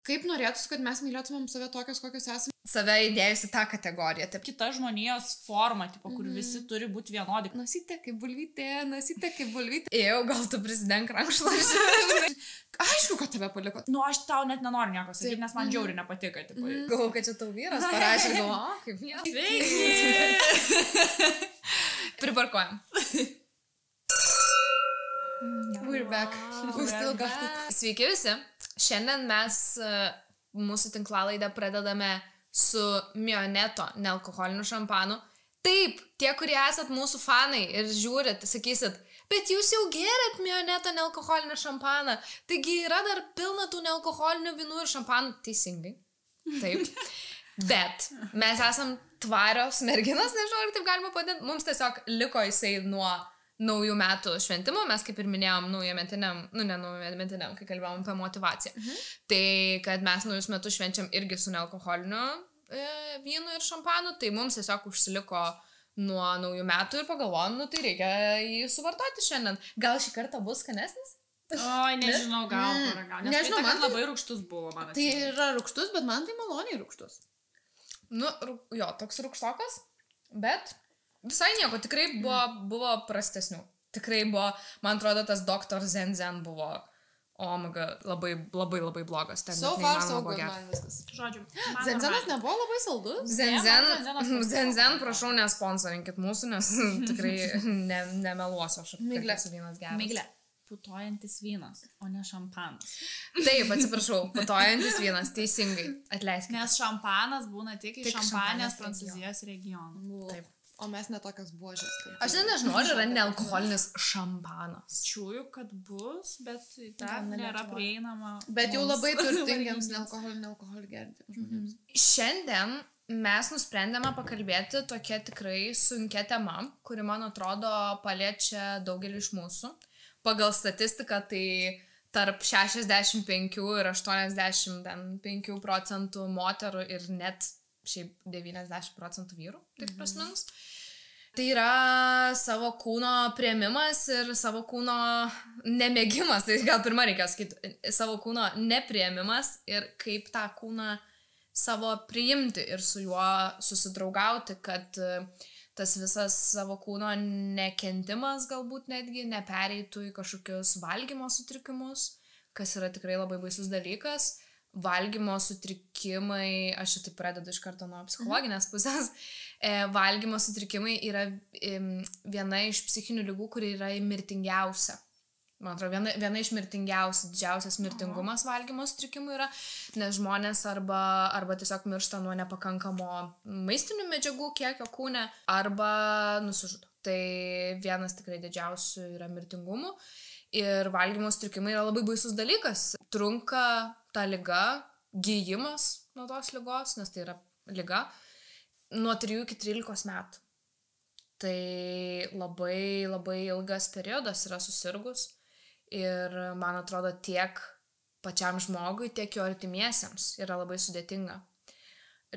Kaip norėtųsi, kad mes mylėtumėm save tokios, kokios esame? Save įdėjus į tą kategoriją. Taip. Kita žmonijos forma, tipo, kur visi turi būti vienodi. Nasytė kaip bulvytė, nasytė kaip bulvytė. Ėjau, gal tu prisidenk rankšluostį. Aišku, kad tave paliko. Nu, aš tau net nenoriu nieko sakyti, nes man žiauriai nepatiko. Galvoju, kad čia tau vyras parašė, galvoju, kaip vyras. Sveiki! Priparkuojam. We're back. We still got it. Sveiki visi. Šiandien mes mūsų tinklalaidę pradedame su Mioneto nealkoholiniu šampanu. Taip, tie, kurie esat mūsų fanai ir žiūrit, sakysit, bet jūs jau gėrėt Mioneto nealkoholinį šampaną, taigi yra dar pilna tų nealkoholinių vynų ir šampanų. Teisingai. Taip. Bet mes esam tvarios merginos, nežinau, ar taip galima padėti. Mums tiesiog liko jisai nuo naujų metų šventimo, mes kaip ir minėjom naujametiniam, ne naujametiniam, kai kalbėjom apie motivaciją. Tai, kad mes naujus metus švenčiam irgi su nealkoholiniu vynu ir šampanu, tai mums tiesiog užsiliko nuo naujų metų ir pagalvojom, nu tai reikia jį suvartoti šiandien. Gal šį kartą bus skanesnis? Oi, nežinau, gal paragau. Nežinau, man labai rūgštus buvo, man Tai yra rūgštus, bet man tai maloniai rūgštus. Nu, jo, toks rūgštokas, bet visai nieko, tikrai buvo prastesnių. Tikrai buvo, man atrodo, tas Dr. Zen buvo, labai blogas. Ten So far, so good, man viskas. Žodžiu. Zenzenas nebuvo labai saldus? Zen, prašau, nesponsorinkit mūsų, nes tikrai nemeluosiu, aš Miglė. su vynas geras. Miglė. Putojantis vynas, o ne šampanas. Taip, atsiprašau, putojantis vynas, teisingai, atleiskite. Nes šampanas būna tik iš Šampanijos, Šampanijos Prancūzijos regionų. Taip. O mes netokios buožės. Aš nežinau, ar yra nealkoholinis šampanas. Čiūju, kad bus, bet dar nėra prieinama. Bet jau labai turtingiams nealkoholį gerti žmonėms. Šiandien mes nusprendėme pakalbėti tokia tikrai sunkia tema, kuri, man atrodo, paliečia daugelį iš mūsų. Pagal statistiką tai tarp 65 ir 85 procentų moterų ir net šiaip 90% vyrų, taip prasminus. Tai yra savo kūno priėmimas ir savo kūno nemėgimas, tai gal pirmą reikia sakyti, savo kūno nepriėmimas ir kaip tą kūną savo priimti ir su juo susidraugauti, kad tas visas savo kūno nekentimas galbūt netgi nepereitų į kažkokius valgymo sutrikimus, kas yra tikrai labai baisus dalykas. Valgymo sutrikimai, aš čia taip pradedu iš karto nuo psichologinės pusės, valgymo sutrikimai yra viena iš psichinių ligų, kuri yra mirtingiausia. Man atrodo, viena iš mirtingiausių, didžiausias mirtingumas valgymo sutrikimų yra, nes žmonės arba tiesiog miršta nuo nepakankamo maistinių medžiagų kiekio kūne, arba nusižudo. Tai vienas tikrai didžiausių yra mirtingumų. Ir valgymo sutrikimai yra labai baisus dalykas. Trunka ta liga, gyjimas nuo tos ligos, nes tai yra liga, nuo 3 iki 13 metų. Tai labai ilgas periodas yra susirgus ir man atrodo tiek pačiam žmogui, tiek jo artimiesiems yra labai sudėtinga.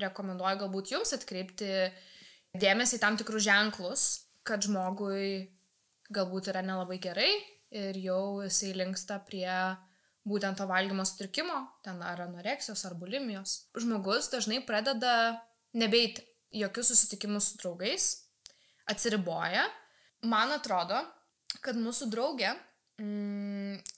Rekomenduoju galbūt jums atkreipti dėmesį į tam tikrus ženklus, kad žmogui galbūt yra nelabai gerai ir jau jisai linksta prie būtent to valgymo sutrikimo, ten ar anoreksijos, ar bulimijos. Žmogus dažnai pradeda nebeiti jokius susitikimus su draugais, atsiriboja. Man atrodo, kad mūsų draugė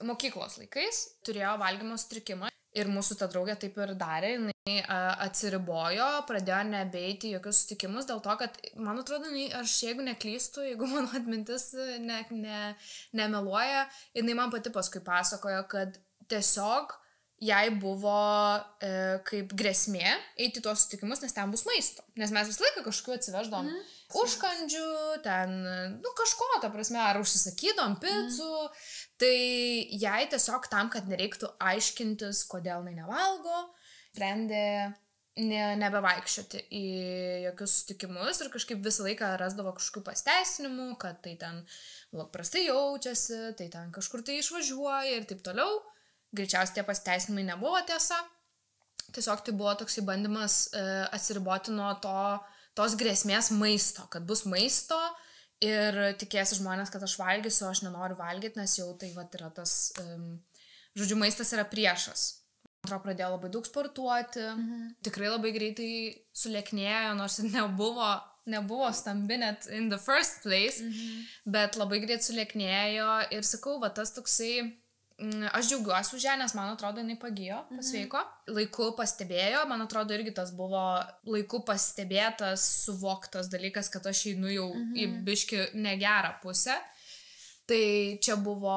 mokyklos laikais turėjo valgymo sutrikimą ir mūsų ta draugė taip ir darė, jinai atsiribojo, pradėjo nebeiti jokius susitikimus dėl to, kad, man atrodo, aš jeigu neklystu, jeigu mano atmintis nemeluoja, jinai man pati paskui pasakojo, kad tiesiog jai buvo kaip grėsmė eiti tuos susitikimus, nes ten bus maisto. Nes mes visą laiką kažkokiu atsiveždom užkandžių, ten, kažko, ta prasme, ar užsisakydom picų. Tai jai tiesiog tam, kad nereiktų aiškintis, kodėl jinai nevalgo, sprendė nebevaikščioti į jokius susitikimus ir kažkaip visą laiką rasdavo kažkokių pasteisinimų, kad tai ten prastai jaučiasi, tai ten kažkur tai išvažiuoja ir taip toliau. Greičiausiai tie pasteisinimai nebuvo tiesa. Tiesiog tai buvo toksai bandymas atsiriboti nuo tos grėsmės maisto, kad bus maisto ir tikėsi žmonės, kad aš valgysiu, aš nenoriu valgyti, nes jau tai vat yra tas, žodžiu, maistas yra priešas. atrodo, pradėjo labai daug sportuoti, tikrai labai greitai sulieknėjo, nors ir nebuvo stambi net in the first place, bet labai greit sulieknėjo ir sakau, va tas toksai, aš džiaugiuosi už ją, nes man atrodo, jinai pagijo, pasveiko, laiku pastebėjo, man atrodo, irgi tas buvo laiku pastebėtas, suvoktas dalykas, kad aš einu jau į biškį negerą pusę. Tai čia buvo,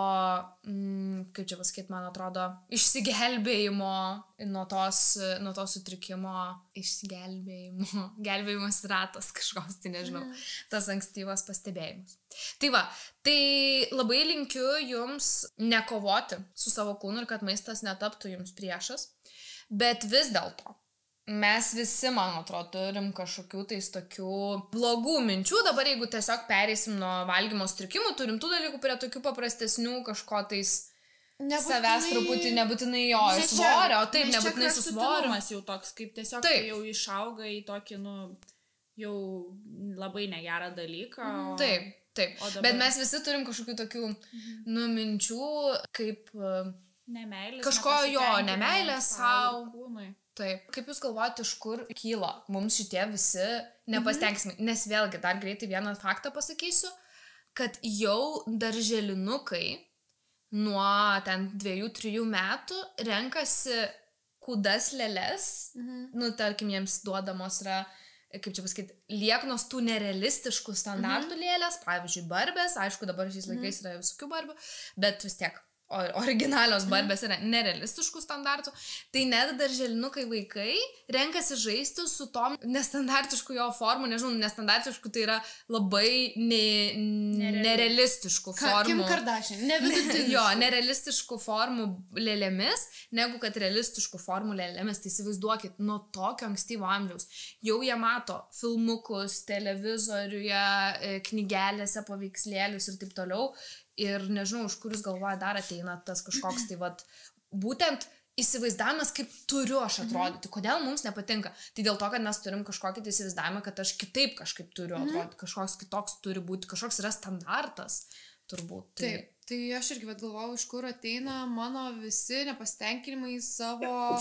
kaip čia pasakyti, man atrodo, išsigelbėjimo nuo to sutrikimo, gelbėjimas ratas kažkoks, tai nežinau, tas ankstyvas pastebėjimas. Tai va, tai labai linkiu jums nekovoti su savo kūnu ir kad maistas netaptų jums priešas, bet vis dėlto. Mes visi, man atrodo, turim kažkokių tais tokių blogų minčių. Dabar, jeigu tiesiog pereisim nuo valgymo sutrikimų, turim tų dalykų prie tokių paprastesnių kažko tais savęs truputį, nebūtinai jo svorio, o taip, nebūtinai su svoriu. Jau toks, kaip tiesiog jau išauga į tokį, jau labai negerą dalyką. Taip. Dabar... Bet mes visi turim kažkokių tokių, minčių, kaip... Nemeilės. Kažko nemeilės savo. Taip. Kaip jūs galvojate, iš kur kyla mums šitie visi nepastengsimai? Nes vėlgi, dar greitai vieną faktą pasakysiu, kad jau darželinukai nuo ten 2-3 metų renkasi kūdas lėles, tarkim, jiems duodamos yra, kaip čia pasakyti, lieknos tų nerealistiškų standartų lėlės, pavyzdžiui, barbės, aišku, dabar šiais laikais yra visokių barbių, bet vis tiek originalios barbės yra nerealistiškų standartų, tai net darželinukai vaikai renkasi žaisti su tom nestandartiškų jo formų, nežinau, nestandartiškų tai yra labai nerealistiškų formų. Kim Kardashian, nerealistiškų formų lėlėmis, negu kad realistiškų formų lėlėmis. Tai įsivaizduokit, nuo tokio ankstyvo amžiaus jau jie mato filmukus, televizoriuje, knygelėse, paveikslėlius ir taip toliau. Ir nežinau, už kur jūs galvoja dar ateina tas kažkoks, tai vat, būtent įsivaizdavimas, kaip turiu aš atrodyti. Kodėl mums nepatinka? Tai dėl to, kad mes turim kažkokį įsivaizdavimą, kad aš kitaip kažkaip turiu atrodyti, kažkoks kitoks turi būti, kažkoks yra standartas, turbūt. Taip, tai aš irgi galvojau, iš kur ateina mano visi nepasitenkinimai savo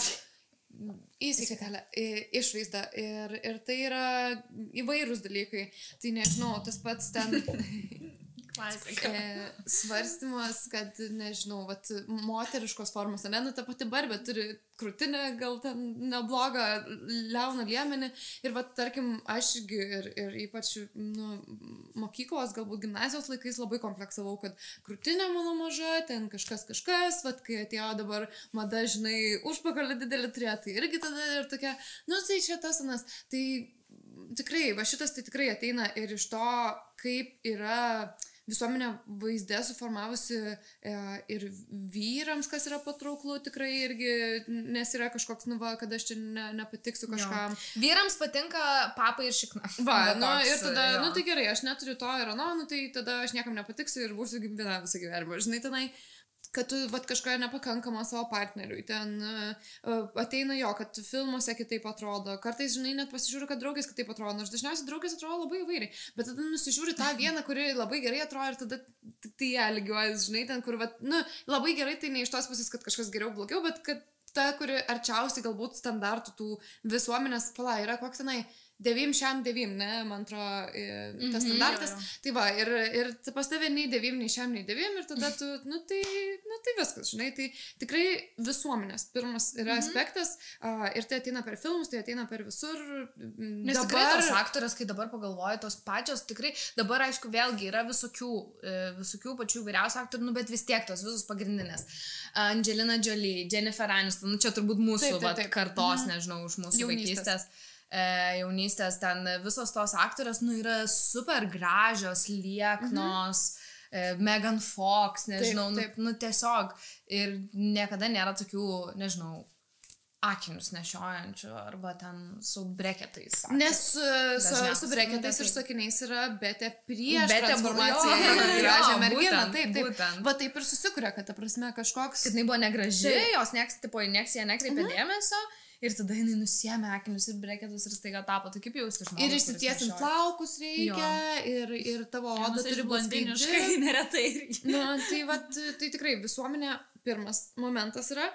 išvaizdą. Ir tai yra įvairūs dalykai. Tai nežinau, tas pats ten... svarstymas, kad, nežinau, moteriškos formos, ta pati barbė turi krūtinę, gal ten neblogą liauną liemenį ir, tarkim, aš ir ypač mokyklos, galbūt gimnazijos laikais labai kompleksavau, kad krūtinė mano maža, ten kažkas, kai atėjo dabar mada, žinai, užpakalį didelį turėjo, tai irgi tada ir tokia, tai čia tas anas, tai tikrai, šitas tai tikrai ateina ir iš to, kaip yra visuomenė vaizde suformavusi ir vyrams, kas yra patrauklu tikrai irgi, nes yra kažkoks, kad aš čia nepatiksiu kažkam. Vyrams patinka papai ir šikna. Ir tada, tai gerai, aš neturiu to ir tai tada aš niekam nepatiksiu ir būsiu viena visą gyvenimą. Žinai, tenai, kad tu kažką nepakankama savo partneriui, ten ateina kad filmuose kitaip atrodo, kartais, žinai, net pasižiūriu, kad draugės kitaip atrodo, nors dažniausiai draugės atrodo labai įvairiai, bet tada nusižiūri tą vieną, kuri labai gerai atrodo ir tada tai ją lygiuojas, žinai, ten, kur, labai gerai, tai ne iš tos pusės, kad kažkas geriau, blogiau, bet kad ta, kuri arčiausiai galbūt standartų tų visuomenės, yra koks tenai 9 ne, man atrodo, tas standartas. Tai va, ir pas tave nei 9, nei 9 ir tada tu, tai viskas, žinai, tai tikrai visuomenės pirmas yra aspektas ir tai ateina per filmus, tai ateina per visur. Nes tikrai tos aktorės, kai dabar pagalvoju, tos pačios, tikrai dabar, aišku, vėlgi yra visokių pačių vyriausių aktorių, bet vis tiek tos visos pagrindinės. Angelina Jolie, Jennifer Aniston, čia turbūt mūsų kartos, nežinau, už mūsų vaikystės. Jaunystės, ten visos tos aktorės, yra super gražios, lieknos, Megan Fox, nežinau, tiesiog. Ir niekada nėra tokių, nežinau, akinius nešiojančių arba ten su breketais. Nes su breketais ir su akiniais yra betė prieš transformaciją. Gražią merginą, taip. Va taip ir susikuria, kad ta prasme kažkoks... Kad jinai buvo negraži, jos nieks ją nekreipė dėmesio. Ir tada jinai nusiėmė akinius ir breketus ir staiga tapo, tai kaip jausti žmogus. Ir išsitiesint plaukus reikia, ir tavo oda turi blondiniškai neretai. Tai tikrai visuomenė pirmas momentas yra,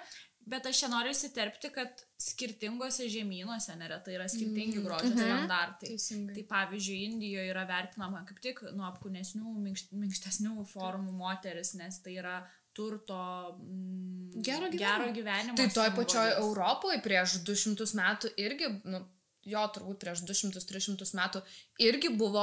Bet aš čia noriu įsiterpti, kad skirtingose žemynuose neretai yra skirtingi grožio standartai. Tai pavyzdžiui, Indijoje yra vertinama kaip tik nuo apkūnesnių, minkštesnių formų moteris, nes tai yra turto, gero gyvenimo. Tai toj pačioj Europoje prieš 200 metų irgi, turbūt prieš 200-300 metų irgi buvo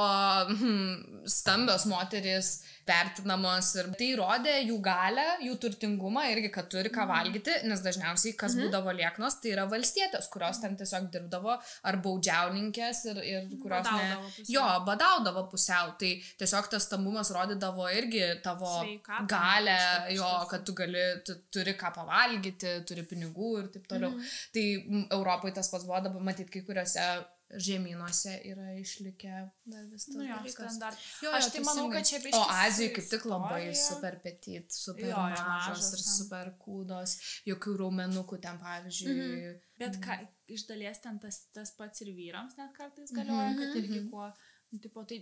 stambios moterys vertinamos ir tai rodė jų galę, jų turtingumą irgi, kad turi ką valgyti, nes dažniausiai kas būdavo lieknos, tai yra valstietės, kurios ten tiesiog dirbdavo ar baudžiauninkės ir kurios badaudavo pusiau. Tai tiesiog tas stambumas rodydavo irgi tavo galę, kad tu turi ką pavalgyti, turi pinigų ir taip toliau. Tai Europoje tas pats buvo, dabar matyti kai kuriuose žemynuose yra išlikę dar vis tas dalykas. Aš tai manau, kad čia O Azijoje kaip tik labai super petit, super mažos ir super kūdos, jokių raumenukų ten, pavyzdžiui. Bet iš dalies ten tas pats ir vyrams net kartais galioja, kad irgi kuo, tai,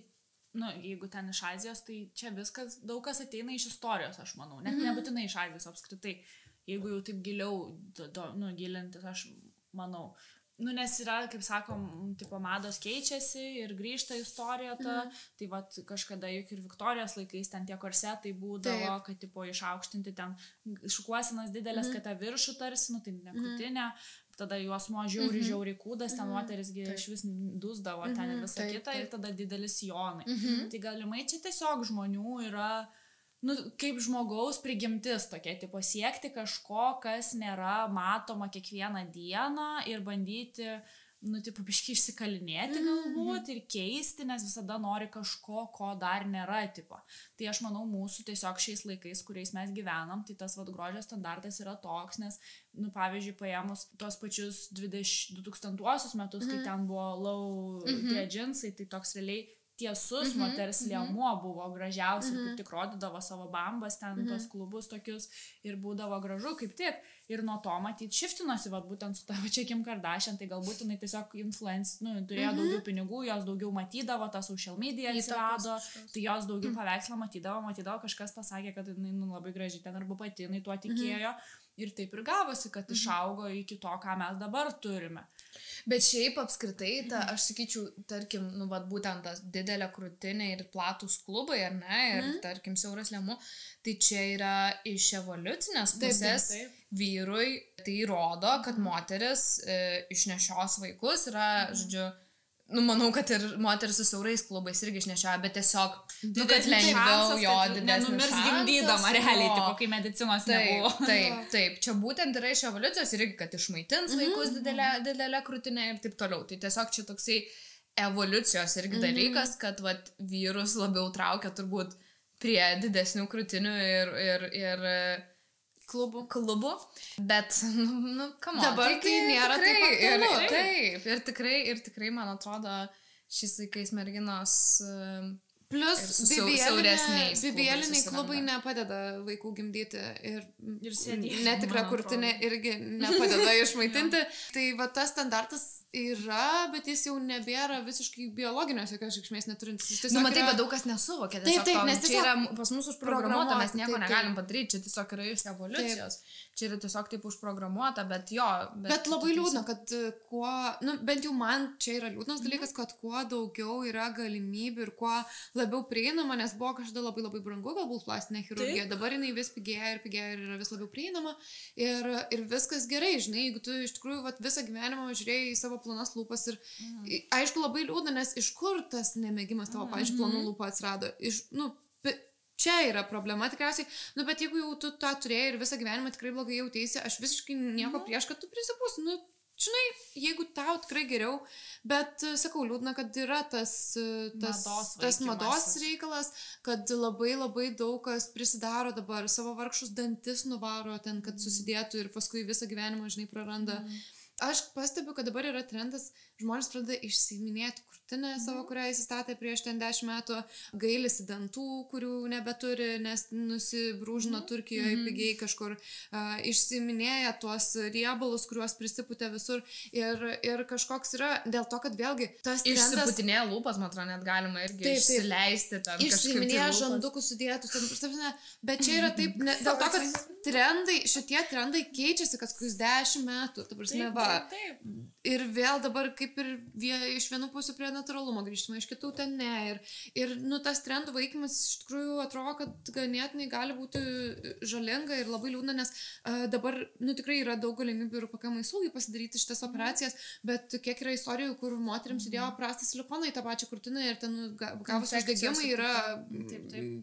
jeigu ten iš Azijos, tai čia viskas, daug kas ateina iš istorijos, aš manau, net nebūtinai iš Azijos apskritai, jeigu jau taip giliau gilintis, aš manau. Nes yra, kaip sakom, mados keičiasi ir grįžta istorija tai kažkada juk ir Viktorijos laikais ten tie korsetai būdavo, kad išaukštinti ten šukuosinas didelės, kad tą viršų tarsi, tai ne krūtinė, tada juos žiauriai kūdas, ten moteris iš vis dusdavo ten ir visą kitą ir tada didelis sijonai. Tai galimai čia tiesiog žmonių yra kaip žmogaus prigimtis tokia, siekti kažko, kas nėra matoma kiekvieną dieną ir bandyti, biškį išsikalinėti galbūt ir keisti, nes visada nori kažko, ko dar nėra, Tai aš manau, mūsų tiesiog šiais laikais, kuriais mes gyvenam, tai tas grožio standartas yra toks, nes, pavyzdžiui, paėmus tos pačius 2000 metus, kai ten buvo low tie džinsai, tai toks realiai tiesus moters liemuo buvo gražiausia, kaip tik rodydavo savo bambas, ten tos klubus tokius ir būdavo gražu kaip tik. Ir nuo to matyti šiftinosi, būtent su ta pačia Kim Kardashian, tai galbūt jinai tiesiog turėjo daugiau pinigų, jos daugiau matydavo, ta social media atsirado, tai jos daugiau paveikslą matydavo, kažkas pasakė, kad jinai labai gražiai ten arba pati jinai tuo tikėjo. Ir taip ir gavosi, kad išaugo iki to, ką mes dabar turime. Bet šiaip apskritai, aš sakyčiau, tarkim, būtent tas didelė krūtinė ir platus klubai, ar ne, ir tarkim, siauras liemuo, tai čia yra iš evoliucinės pusės vyrui, tai rodo, kad moteris išnešios vaikus yra, žodžiu, manau, kad ir moteris su siaurais klubais irgi išnešioja, bet tiesiog, kad lengviau jo didesnis nenumirs gimdydama realiai, kai medicinos nebuvo. Taip, čia būtent yra iš evoliucijos irgi, kad išmaitins vaikus didelę krūtinę ir taip toliau. Tai tiesiog čia toksai evoliucijos irgi dalykas, kad vyrus labiau traukia turbūt prie didesnių krūtinių ir klubų, bet, dabar tai nėra taip aktualu. Taip, ir tikrai, man atrodo, šiais laikais merginos plus bibieliniai klubai nepadeda vaikų gimdyti ir netikra krūtinė irgi nepadeda išmaitinti. Tai tas standartas yra, bet jis jau nebėra visiškai biologinės jokios reikšmės neturintis. Matai, bet daug kas nesuvokia. Taip, nes čia yra pas mus užprogramuota, mes nieko negalim padaryti, čia tiesiog yra iš evoliucijos. Čia yra tiesiog taip užprogramuota, bet jo. Bet labai liūdna, kad kuo, bent jau man čia yra liūdnas dalykas, kad kuo daugiau yra galimybių ir kuo labiau prieinama, nes buvo kažkada labai labai brangu, galbūt plastinė chirurgija, dabar jinai vis pigėja ir yra vis labiau prieinama ir viskas gerai, žinai, jeigu tu iš tikrųjų visą gyvenimą žiūrėjai į savo plonas lūpas ir aišku labai liūdna, nes iš kur tas nemėgimas tavo, pavyzdžiui, plonų lūpų atsirado, čia yra problema tikriausiai, bet jeigu jau tu tą turėjai ir visą gyvenimą tikrai blogai jautėsi, aš visiškai nieko prieš, kad tu prisipūsi, žinai, jeigu tau tikrai geriau, bet sakau, liūdna, kad yra tas mados reikalas, kad labai labai daug kas prisidaro dabar, savo vargšus dantis nuvaro ten, kad susidėtų ir paskui visą gyvenimą, žinai, praranda. aš pastebiu, kad dabar yra trendas, žmonės pradeda išsiminėti krūtinę savo, kurią įsistatė prieš 10 metų, gailisi dantų, kurių nebeturi, nes nusibrūžino Turkijoje pigiai kažkur, išsiminėja tuos riebalus, kuriuos prisipūtė visur ir kažkoks yra, dėl to, kad vėlgi tas trendas... Išsiputinėja lūpas, man atrodo, net galima irgi išsileisti ten kažkaip. Išsiminėja žandukus sudėtus, bet čia yra taip, dėl to, kad šitie trendai keičiasi kas 10 metų, ta prasme, Taip. Ir vėl dabar kaip ir iš vienų pusių prie natūralumo grįžtama, iš kitų ten ne. Ir tas trendų vaikymas iš tikrųjų atrodo, kad ganėtinai gali būti žalinga ir labai liūdna, nes dabar tikrai yra daug galimybių ir pakankamai saugiai pasidaryti šitas operacijas, bet kiek yra istorijų, kur moteriams įdėjo prastą silikoną į tą pačią krūtinę ir ten gavus uždegimai yra,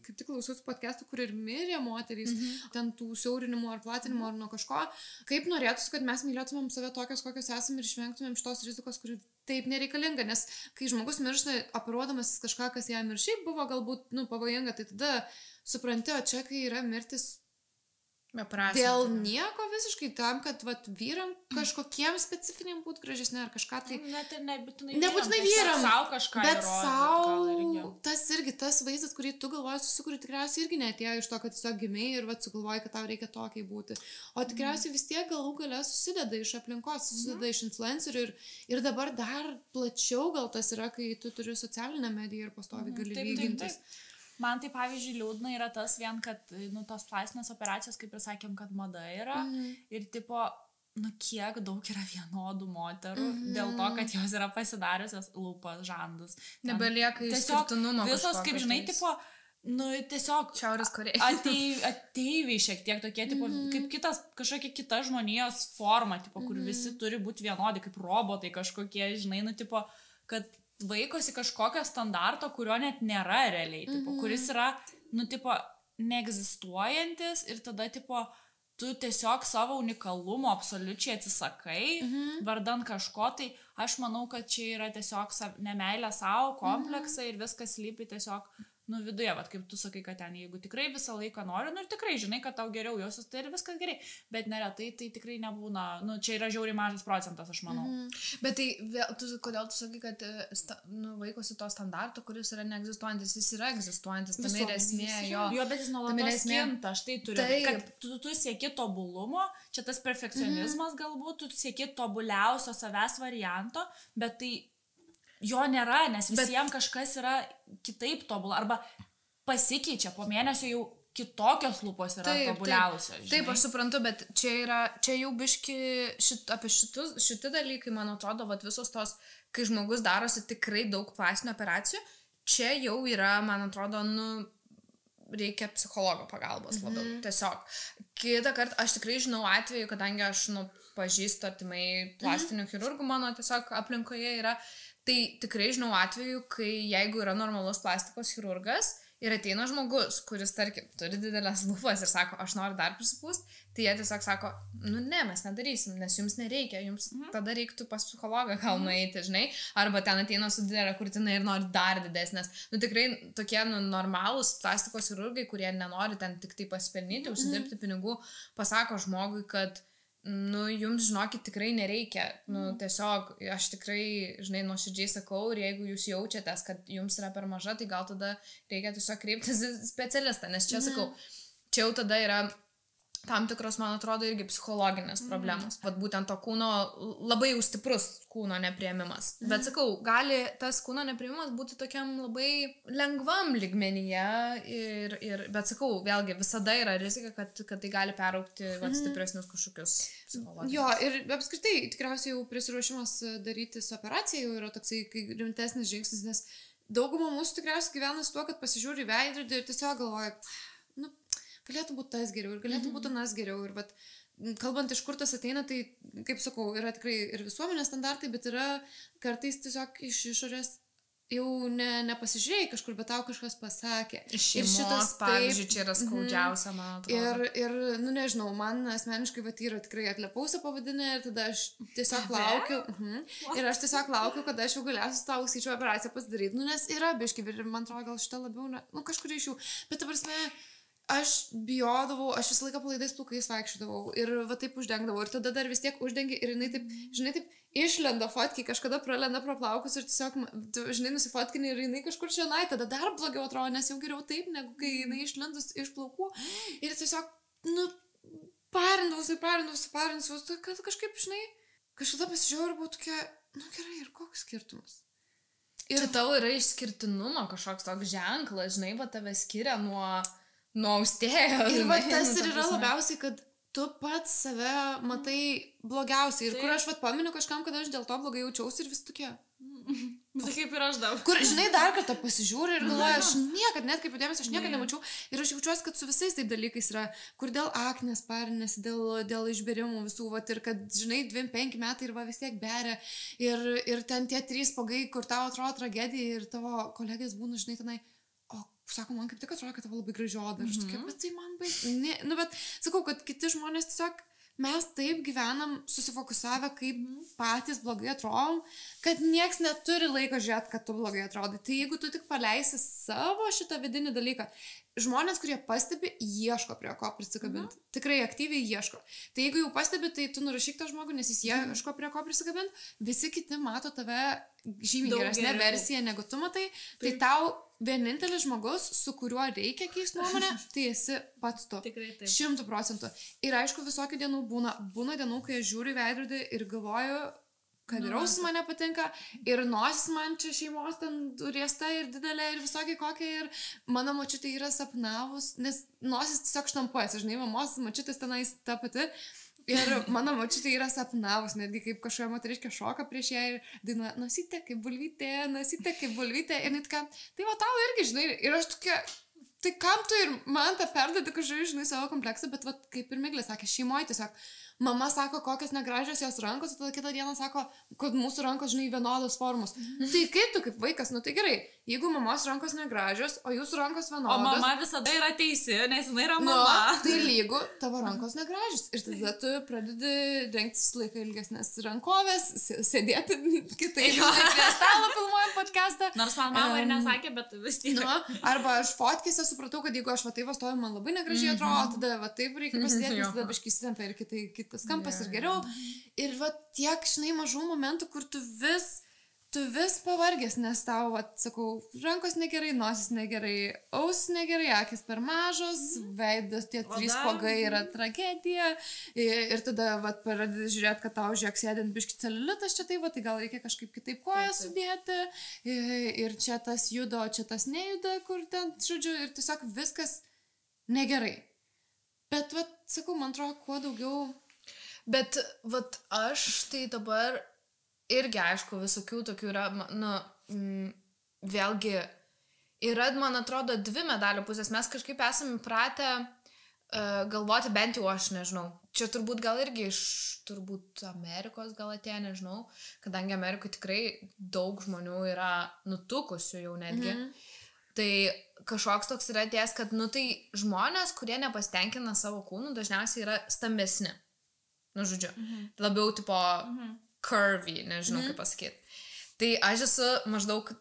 kaip tik klausiausi podcastų, kur ir mirė moterys, ten tų siaurinimų ar platinimų ar nuo kažko. Kaip norėtųsi, kad mes mylėtumėm save tokios, kokios esame ir išvengtumėm šitos rizikos, kuri taip nereikalinga, nes kai žmogus miršta operuodamas kažką, kas jam ir šiaip buvo galbūt pavojinga, tai tada supranti, o čia kai yra mirtis dėl nieko visiškai tam, kad vyram kažkokiem specifiniam būtų gražesnė ar kažką tai... Net ir nebūtinai vyram, savo kažką bet savo tas irgi, tas vaizdas, kurį tu galvoji susikuri, tikriausiai irgi neatėjo iš to, kad tiesiog gimėjai ir sugalvoji, kad tau reikia tokiai būti. O tikriausiai vis tiek galų gale susideda iš aplinkos, susideda iš influencerių ir dabar dar plačiau gal tas yra, kai tu turi socialinę mediją ir pastovi gali lygintis. Man tai pavyzdžiui liūdna yra tas vien, kad tos plastinės operacijos, kaip ir sakėm, kad mada yra ir tipo, kiek daug yra vienodų moterų dėl to, kad jos yra pasidariusios lūpas, žandus. Nebelieka išskirtinumo. Visos, kaip žinai, tipo, tiesiog Šiaurės Korėja. Ateiviai šiek tiek tokie, tipo, kaip kažkokia kita žmonijos forma, tipo, kur visi turi būti vienodi, kaip robotai kažkokie, žinai, tipo, kad vaikosi kažkokio standarto, kurio net nėra realiai, tipo, kuris yra, tipo, neegzistuojantis ir tada, tipo, tu tiesiog savo unikalumo absoliučiai atsisakai, vardan kažko, tai aš manau, kad čia yra tiesiog nemeilė savo, kompleksai ir viskas slypi tiesiog, viduje, kaip tu sakai, kad ten, jeigu tikrai visą laiką nori, ir tikrai žinai, kad tau geriau jausis, tai ir viskas gerai, bet neretai tai tikrai nebūna, čia yra žiauriai mažas procentas, aš manau. Bet tai, kodėl tu sakai, kad vaikosi to standarto, kuris yra neegzistuojantis, jis yra egzistuojantis, tam yra esmė, jo, bet jis nuolatos kinta, štai turi, kad tu sieki tobulumo, čia tas perfekcionizmas galbūt, tu sieki tobuliausio savęs varianto, bet tai jo nėra, nes visiems kažkas yra kitaip tobula, arba pasikeičia, po mėnesio jau kitokios lūpos yra tobuliausios. Taip, aš suprantu, bet čia jau biški apie šitie dalykai, man atrodo, visos tos, kai žmogus darosi tikrai daug plastinių operacijų, čia jau yra, man atrodo, reikia psichologo pagalbos labiau, tiesiog. Kitą kartą aš tikrai žinau atveju, kadangi aš pažįstu artimai plastinių chirurgų, mano tiesiog aplinkoje yra. Tai tikrai žinau atveju, kai jeigu yra normalus plastikos chirurgas ir ateina žmogus, kuris, tarkim, turi didelės lūpas ir sako, aš noriu dar prisipūst, tai jie tiesiog sako, ne, mes nedarysim, nes jums nereikia, jums tada reiktų pas psichologą gal nueiti, žinai, arba ten ateina su didelė krūtina ir nori dar didesnės. Tikrai tokie normalūs plastikos chirurgai, kurie nenori ten tik tai pasipelnyti, užsidirbti pinigų, pasako žmogui, kad jums, žinokit, tikrai nereikia. Tiesiog, aš tikrai, žinai, nuoširdžiai sakau, ir jeigu jūs jaučiatės, kad jums yra per maža, tai gal tada reikia tiesiog kreiptis į specialistą, nes čia, sakau, čia jau tada yra tam tikros, man atrodo, irgi psichologinės problemos. Būtent to kūno, labai jau stiprus kūno nepriėmimas. Bet sakau, gali tas kūno nepriėmimas būti tokiam labai lengvam lygmenyje, bet sakau, vėlgi, visada yra rizika, kad tai gali peraugti stipresnius kažkokius psichologinius. Jo, ir apskritai, tikriausiai jau prisiruošimas darytis operaciją jau yra toksai rimtesnis žingsnis, nes dauguma mūsų tikriausiai gyvena su tuo, kad pasižiūri į veidrodį ir tiesiog galvoja, galėtų būti tas geriau ir galėtų būti tas geriau. Ir kalbant, iš kur tas ateina, tai, kaip sakau, yra tikrai ir visuomenės standartai, bet yra kartais tiesiog iš išorės jau nepasižiūrėjai kažkur, bet tau kažkas pasakė. Iš šeimos, pavyzdžiui, čia yra skaudžiausia, man atrodo. Ir nežinau, man asmeniškai yra tikrai atlepausą pavadinę ir tada aš tiesiog laukiu. Ir aš tiesiog laukiu, kada aš jau galėsiu tą ausyčio operaciją pasidaryti. Nes yra biški ir man atrodo, gal šitą labiau, kažkur iš jų. Bet ta prasme, aš bijodavau, aš visą laiką palaidais plaukais vaikščiodavau ir va taip uždengdavau ir tada dar vis tiek uždengi ir jinai taip, žinai, taip išlenda fotkiai, kažkada pralenda pro plaukus ir tiesiog, žinai, nusifotkini ir jinai kažkur šiandien, tada dar blogiau atrodo, nes jau geriau taip, negu kai jinai išlendus iš plaukų ir tiesiog, parindavausi, kad kažkaip, žinai, kažkada pasižiūrėjau ir buvau tokia, gerai, ir koks skirtumas. Ir tau yra išskirtinumo kažkoks toks ženklas, žinai, va tave skiria nuo austėjo. Ir va tas ir yra labiausiai, kad tu pats save matai blogiausiai. Ir kur aš paminiu kažkam, kad aš dėl to blogai jaučiausi ir vis tokie. Tai kaip ir aš dabar. Kur, žinai, dar kartą pasižiūri ir galvoju, aš niekad, net kaip dėmesio, aš niekad nemačiau. Ir aš jaučiuosi, kad su visais taip dalykais yra, kur dėl aknės parinės, dėl išberimų visų, ir kad, žinai, 25 metai ir va vis tiek beria. Ir ten tie 3 pagai, kur tau atrodo tragedija ir tavo kolegės būna, žinai, tenai. Sako, man kaip tik atrodo, kad tavo labai graži oda. Ir aš tokia, bet tai man bet sakau, kad kiti žmonės tiesiog, mes taip gyvenam susifokusavę, kaip patys blogai atrodom, kad nieks neturi laiko žiūrėti, kad tu blogai atrodai. Tai jeigu tu tik paleisi savo šitą vidinį dalyką, žmonės, kurie pastebi, ieško prie ko prisikabinti. Tikrai aktyviai ieško. Tai jeigu jau pastebi, tai tu nurašyk tą žmogų, nes jis ieško prie ko prisikabinti. Visi kiti mato tave žymiai geresnė versija, negu tu matai. Tai tau vienintelis žmogus, su kuriuo reikia keisti nuomonę, tai esi pats tu. Tikrai taip. 100%. Ir aišku, visokių dienų būna dienų, kai aš žiūriu į veidrodį ir galvoju, kad ir ausis man nepatinka, ir nosis man čia šeimos ten riesta ir didelė, ir visokiai kokia, ir mano močiutė yra sapnavus, nes nosis tiesiog štampuojasi, žinai, mamos močiutės tenais ta pati. Ir mano močiutė yra sapnavus, netgi kaip kažkokia moteriškė šoka prieš ją ir dainuoja, nosytė kaip bulvytė, ir net ką, tai va tau irgi, žinai, ir aš tokia, tai kam tu ir man tą perdėti kažkaip, žinai, savo kompleksą, bet va, kaip ir Miglė sakė, šeimoje tiesiog, mama sako, kokios negražios jos rankos, o tada kitą dieną sako, kad mūsų rankos, žinai, vienodos formos. Tai kaip tu kaip vaikas, tai gerai, jeigu mamos rankos negražios, o jūsų rankos vienodos. O mama visada yra teisi, nes jinai yra mama. Tai lygu, tavo rankos negražios. Ir tada tu pradedi rengtis laiką ilgesnės rankovės, sėdėti kitaip. Prie stalo filmuojam podcastą. Nors man mama ir nesakė, bet vis tiek. Arba aš fotkėse supratau, kad jeigu aš va taip stoju, man labai negražiai atrodo, tada va taip reikia pasidėti, nes tada biškįsitempia ir kitas kampas ir geriau. Ir va tiek, žinai, mažų momentų, kur tu vis pavargęs, nes tau, va, sakau, rankos negerai, nosis negerai, ausis negerai, akis per mažos, veidas tie 3 pagai yra tragedija. Ir tada, va, pradedi žiūrėti, kad tau žiūrėk sėdint biški celiulitas čia tai, va, tai gal reikia kažkaip kitaip koją sudėti. Ir čia tas juda, o čia tas nejuda, kur ten, žodžiu, ir tiesiog viskas negerai. Bet, va, sakau, man atrodo, kuo daugiau. Bet, va, aš tai dabar irgi, aišku, visokių tokių yra, vėlgi, yra, man atrodo, 2 medalio pusės. Mes kažkaip esame pratę galvoti, bent jau aš nežinau. Čia turbūt gal irgi iš Amerikos gal atėjo, nežinau, kadangi Amerikoje tikrai daug žmonių yra nutukusių jau netgi. Tai kažkoks toks yra atėjęs, kad, tai žmonės, kurie nepasitenkina savo kūnų, dažniausiai yra stambesni. Žodžiu, labiau tipo curvy, nežinau kaip pasakyti. Tai aš esu maždaug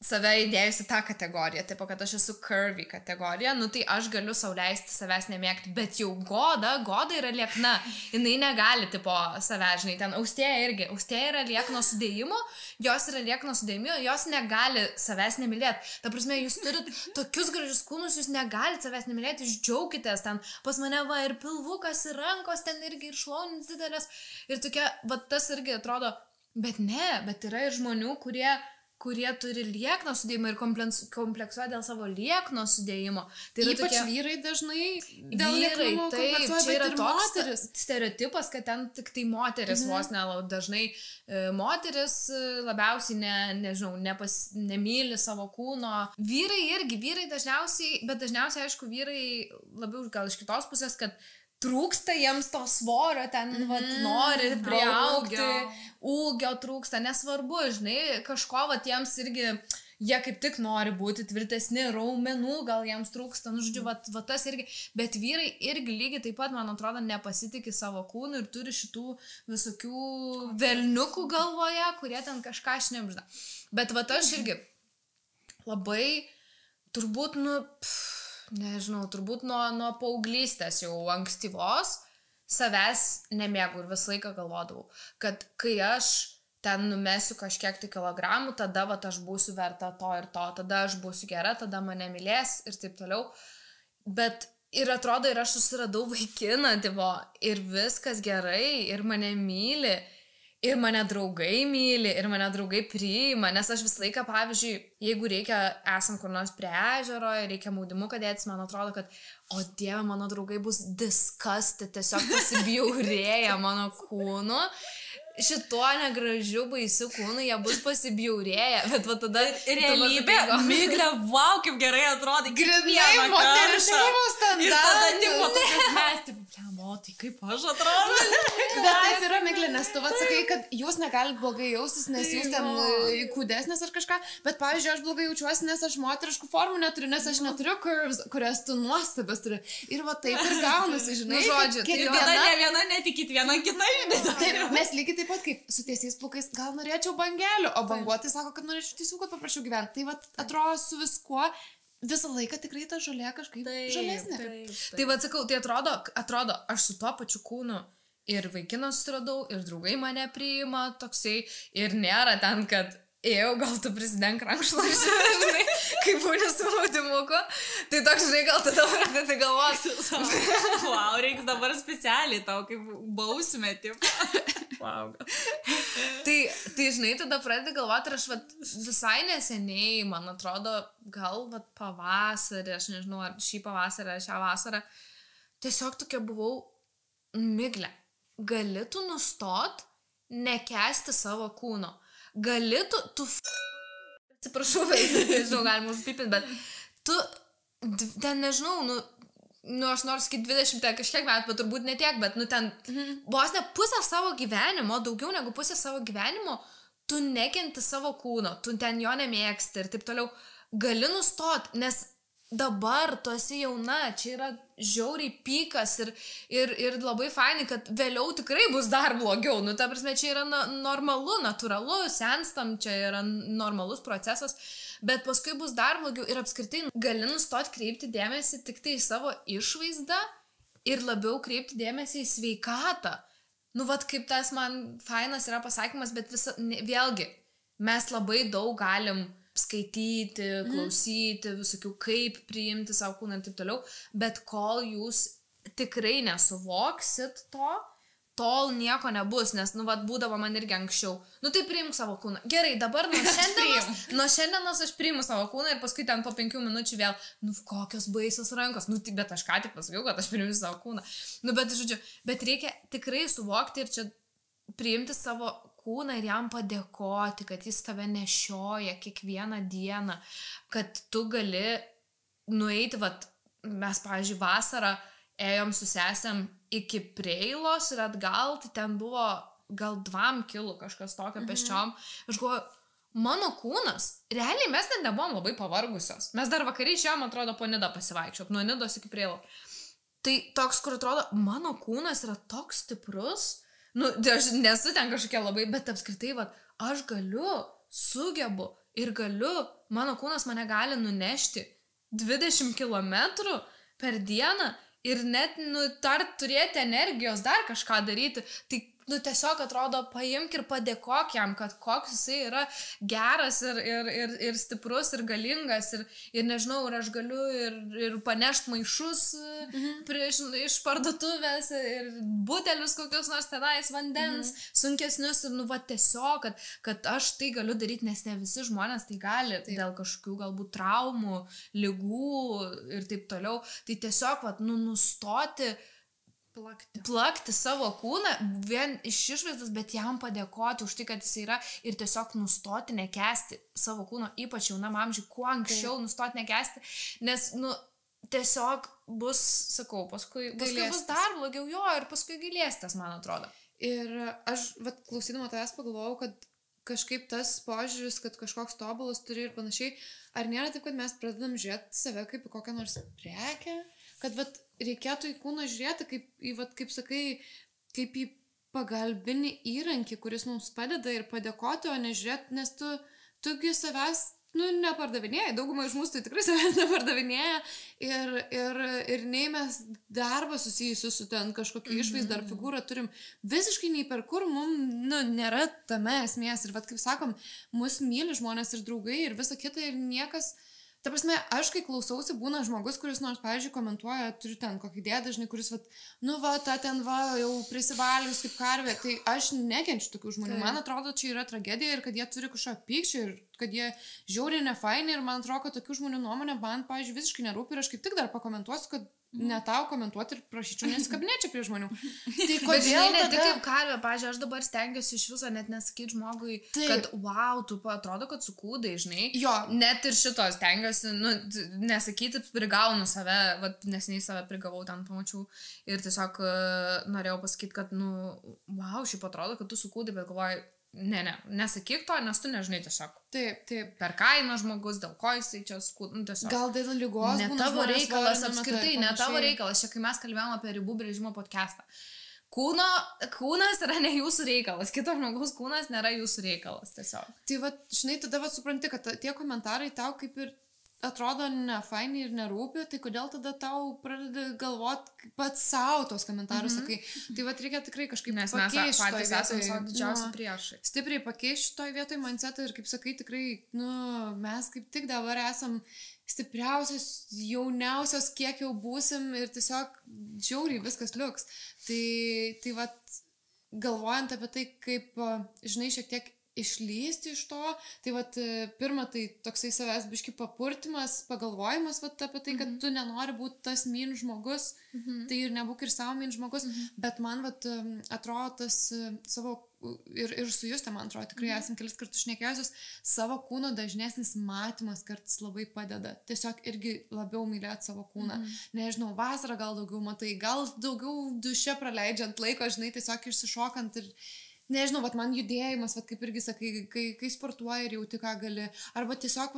save įdėjusi tą kategoriją, taip, kad aš esu curvy kategorija, tai aš galiu sau leisti savęs nemėgti, bet jau goda yra liekna, jinai negali, tipo, savęs, žinai, ten austėja yra liekno sudėjimo, jos yra liekno sudėjimo, jos negali savęs nemylėti. Ta prasme, jūs turit tokius gražius kūnus, jūs negalite savęs nemylėti, jūs džiaukitės, ten pas mane va ir pilvukas, ir rankos, ten irgi ir šlaunis didelės, ir tokia, va tas irgi atrodo, bet yra ir žmonių, kurie turi liekno sudėjimą ir kompleksuoja dėl savo liekno sudėjimo. Tai ypač tokie, vyrai dažnai dėl lieknumo kompleksuoja, čia yra ir toks moteris. Stereotipas, kad ten tik tai moteris vos dažnai moteris labiausiai nemyli savo kūno. Vyrai dažniausiai, bet dažniausiai, aišku, vyrai labiau gal iš kitos pusės, kad trūksta jiems to svorio, ten nori priaugti, ūgio trūksta, nesvarbu, žinai, kažko jiems irgi, jie kaip tik nori būti tvirtesni, raumenų gal jiems trūksta, žodžiu, tas irgi, bet vyrai irgi lygiai taip pat, man atrodo, nepasitikė savo kūnų ir turi šitų visokių velniukų galvoje, kurie ten kažką šnibžda. Bet aš irgi labai, turbūt, nežinau, turbūt nuo paauglystės jau ankstyvos savęs nemėgau ir visą laiką galvodavau, kad kai aš ten numesiu kažkiek tai kilogramų, tada vat aš būsiu verta to ir to, tada aš būsiu gera, tada mane mylės ir taip toliau. Bet ir atrodo, ir aš susiradau vaikiną, tipo, ir viskas gerai, ir mane myli, ir mane draugai myli, ir mane draugai priima, nes aš visą laiką, pavyzdžiui, jeigu reikia, esam kur nors prie ežero, reikia maudimuką dėtis, man atrodo, kad, o Dieve, mano draugai bus disgusted, tiesiog pasibjaurėję mano kūnu. Šituo negražiu, baisiu kūnu, jie bus pasibjaurėję, bet va tada... Realybė, Miglė, wow, kaip gerai atrodo. Grinai moteriškumo standartai. Ir tada, tipo, tokias mes, tipo, o tai kaip aš atrodo. Bet taip yra, Miglė, nes tu atsakai, kad jūs negalit blogai jaustis, nes jūs ten kūdesnės ar kažką, bet, pavyzdžiui, aš blogai jaučiuosi, nes aš moteriškų formų neturiu, nes aš neturiu curves, kurias tu nuostabės turi. Ir va taip ir gaunasi, žinai. Žodžiu, ir tada ne viena netikit, viena kita, žinai. Taip, mes lygiai taip pat kaip su tiesiais plaukais, gal norėčiau bangelių, o banguotis sako, kad norėčiau tiesiog, kad paprašiau gyventi. Tai va, atrodo su viskuo, visą laiką tikrai ta žolė kažkaip žalesnė. Tai va, sakau, tai atrodo, aš su tuo pačiu kūnu ir vaikiną susiradau, ir draugai mane priima toksai, ir nėra ten, kad gal tu prisidenk rankšluostį, žinai, kaip būni su maudimuku. Tai toks, žinai, gal tu dabar tai galvosi. Wow, reiks dabar specialiai tau, kaip bausime, tipo. Wow. Tai, žinai, tada pradedi galvoti, ir aš visai neseniai, man atrodo, gal pavasarį, aš nežinau, ar šį pavasarį, ar šią vasarą, tiesiog tokia buvau, Miglė, gali tu nustot nekęsti savo kūno. Gali tu atsiprašau, nežinau, galima užpipinti, bet tu, ten nežinau, aš noriu sakyti 20 kažkiek metų, bet turbūt ne tiek, bet ten vos ne pusę savo gyvenimo, daugiau negu pusę savo gyvenimo, tu nekenti savo kūno, tu ten jo nemėgsti ir taip toliau. Gali nustot, nes dabar tu esi jauna, čia yra žiauriai pykas ir labai fainai, kad vėliau tikrai bus dar blogiau. Ta prasme, čia yra normalu, natūralu, senstam, čia yra normalus procesas, bet paskui bus dar blogiau ir apskritai gali nustot kreipti dėmesį tik tai į savo išvaizdą ir labiau kreipti dėmesį į sveikatą. Kaip tas man fainas yra pasakymas, bet vėlgi, mes labai daug galim skaityti, klausyti, visokių kaip priimti savo kūną ir taip toliau, bet kol jūs tikrai nesuvoksit to, tol nieko nebus, nes, būdavo man irgi anksčiau. Tai priimk savo kūną. Gerai, dabar nuo šiandienos aš priimu savo kūną ir paskui ten po 5 minučių vėl, kokios baisios rankos, bet aš ką tik pasakiau, kad aš priimu savo kūną. Bet, žodžiu, bet reikia tikrai suvokti ir čia priimti savo kūną ir jam padėkoti, kad jis tave nešioja kiekvieną dieną, kad tu gali nueiti, mes, pavyzdžiui, vasarą ėjom su sesėm iki Preilos ir atgal, tai ten buvo gal 2 kilų kažkas tokio pėsčiom. Aš galvoju, mano kūnas, realiai mes net nebuvom labai pavargusios. Mes dar vakariai išėjom, atrodo, po Nidą pasivaikščiot, nuo Nidos iki Preilo. Tai toks, kur atrodo, mano kūnas yra toks stiprus, aš nesu ten kažkokia labai, bet apskritai, aš galiu, sugebu ir galiu, mano kūnas mane gali nunešti 20 km per dieną ir net, turėti energijos dar kažką daryti. Tai, tiesiog atrodo, paimk ir padėkok jam, kad koks jisai yra geras ir stiprus ir galingas ir nežinau, ir aš galiu ir panešti maišus iš parduotuvės ir butelius kokius nors tenais vandens sunkesnius ir tiesiog, kad aš tai galiu daryti, nes ne visi žmonės tai gali dėl kažkokių galbūt traumų, ligų ir taip toliau. Tai tiesiog, nustoti plakti savo kūną, vien iš išvaizdos, bet jam padėkoti už tai, kad jis yra ir tiesiog nustoti nekęsti savo kūno, ypač jaunam amžiui, kuo anksčiau nustoti nekęsti, nes, tiesiog bus, sakau, paskui bus dar blogiau jo ir paskui gailėsitės, man atrodo. Ir aš, klausydama tavęs pagalvojau, kad kažkaip tas požiūris, kad kažkoks tobulas turi ir panašiai, ar nėra taip, kad mes pradedam žiūrėti save kaip į kokią nors prekę, kad reikėtų į kūną žiūrėti kaip sakai, kaip į pagalbinį įrankį, kuris mums padeda ir padėkoti, o nežiūrėti, nes tugi savęs nepardavinėja, daugumą iš mūsų tai tikrai savęs nepardavinėja ir nei mes darbą susijusiu su ten kažkokia išvaizda ar figūra turim visiškai nei per kur, mums nėra tame esmės ir kaip sakom, mus myli žmonės ir draugai ir visa kita ir niekas. Ta prasme, aš kai klausausi, būna žmogus, kuris nors, pavyzdžiui, komentuoja, turiu ten kokį dėdą, žinai, kuris, jau prisivalius kaip karvė, tai aš nekenčiu tokių žmonių. Man atrodo, čia yra tragedija ir kad jie turi kažką pykčio ir kad jie žiauriai nefaini ir man atrodo, kad tokių žmonių nuomonė man, pavyzdžiui, visiškai nerūpi ir aš kaip tik dar pakomentuosiu, kad ne tau komentuoti ir prašyčiau nesikabinėti prie žmonių. Tai kodėl ne tik kaip karvė, pavyzdžiui, aš dabar stengiuosi iš viso net nesakyti žmogui, kad wow, tu atrodo, kad sukūdai, žinai. Jo. Net ir šito stengiuosi, nesakyti, prigaunu save, neseniai save prigavau, ten pamačiau ir tiesiog norėjau pasakyti, kad, wow, šiaip atrodo, kad tu sukūdai, bet galvoju, nesakyk to, nes tu nežinai tiesiog. Taip. Per kainą žmogus, dėl ko jisai čia tiesiog. Gal dėl lygos. Ne tavo reikalas apskritai, ne tavo reikalas. Čia kai mes kalbėjome apie ribų brėžimo podcastą. Kūnas yra ne jūsų reikalas, kito žmogaus kūnas nėra jūsų reikalas tiesiog. Tai žinai, tada supranti, kad tie komentarai tau kaip ir atrodo nefaini ir nerūpi, tai kodėl tada tau pradedi galvoti pats savo tos komentarus, sakai. Tai reikia tikrai kažkaip pakeisti. Nes mes patys esame savo didžiausi priešai. Stipriai pakeisti šitoj vietoj mindsetą ir kaip sakai, tikrai, mes kaip tik dabar esam stipriausios, jauniausios, kiek jau būsim ir tiesiog žiauriai viskas liuks. Tai galvojant apie tai, kaip, žinai, šiek tiek išlysti iš to, tai pirma, tai toksai savęs biški papurtimas, pagalvojimas apie tai, kad tu nenori būti tas min žmogus, tai ir nebūk ir savo min žmogus, bet man atrodo tas savo, ir su Juste, man atrodo, tikrai esam kelis kartus šnekėjusios, savo kūno dažnesnis matymas kartais labai padeda, tiesiog irgi labiau mylėti savo kūną, nežinau, vasarą gal daugiau matai, gal daugiau duše praleidžiant laiko, žinai, tiesiog išsišokant ir nežinau, man judėjimas, kaip irgi sakai, kai sportuoji ir jauti, ką gali. Arba tiesiog,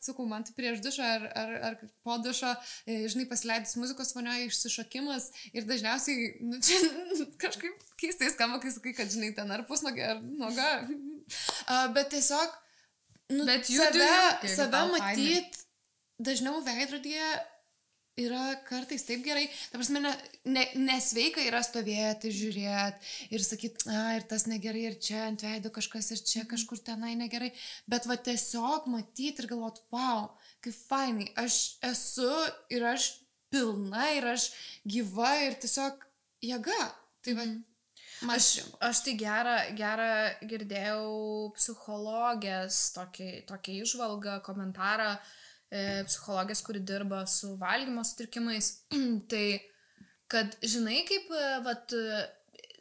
sakau, man tai prieš dušą ar po dušo, žinai, pasileidus muzikos vonioje išsišokimas ir dažniausiai, čia kažkaip keistai skamba, kai sakai, kad, žinai, ten ar pusnogė, ar noga. Bet tiesiog, save matyt dažniau veidrodyje yra kartais taip gerai, ta prasme, nesveika yra stovėti, žiūrėti ir sakyti, ir tas negerai, ir čia ant veido kažkas, ir čia kažkur tenai negerai, bet tiesiog matyti ir galvoti, wow, kaip fainai, aš esu ir aš pilna, ir aš gyva, ir tiesiog jėga. Tai Aš tai gerą girdėjau psichologės tokį įžvalgą, komentarą, psichologės, kuri dirba su valgymo sutrikimais, tai kad žinai, kaip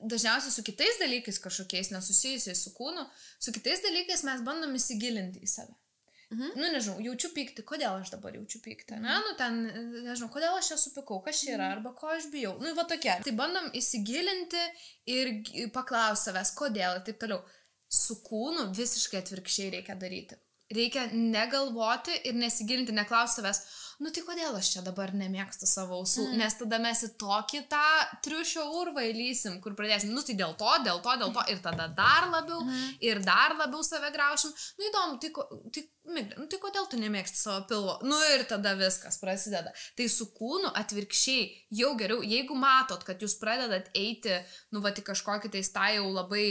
dažniausiai su kitais dalykais kažkokiais nesusijusiais su kūnu, su kitais dalykais mes bandom įsigilinti į save. Nežinau, jaučiu pyktį, kodėl aš dabar jaučiu pyktį, nežinau, kodėl aš čia supykau, kas čia yra, arba ko aš bijau, tokia. Tai bandom įsigilinti ir paklausti savęs, kodėl ir taip toliau. Su kūnu visiškai atvirkščiai reikia daryti. Reikia negalvoti ir nesigilinti, neklausti savęs, tai kodėl aš čia dabar nemėgstu savo ausų, nes tada mes į tokį tą triušio urvą įlysim, kur pradėsim, tai dėl to, ir tada dar labiau save graušim. Įdomu, tai kodėl tu nemėgsti savo pilvo? Ir tada viskas prasideda. Tai su kūnu atvirkščiai jau geriau, jeigu matot, kad jūs pradedat eiti, į kažkokį tą jau labai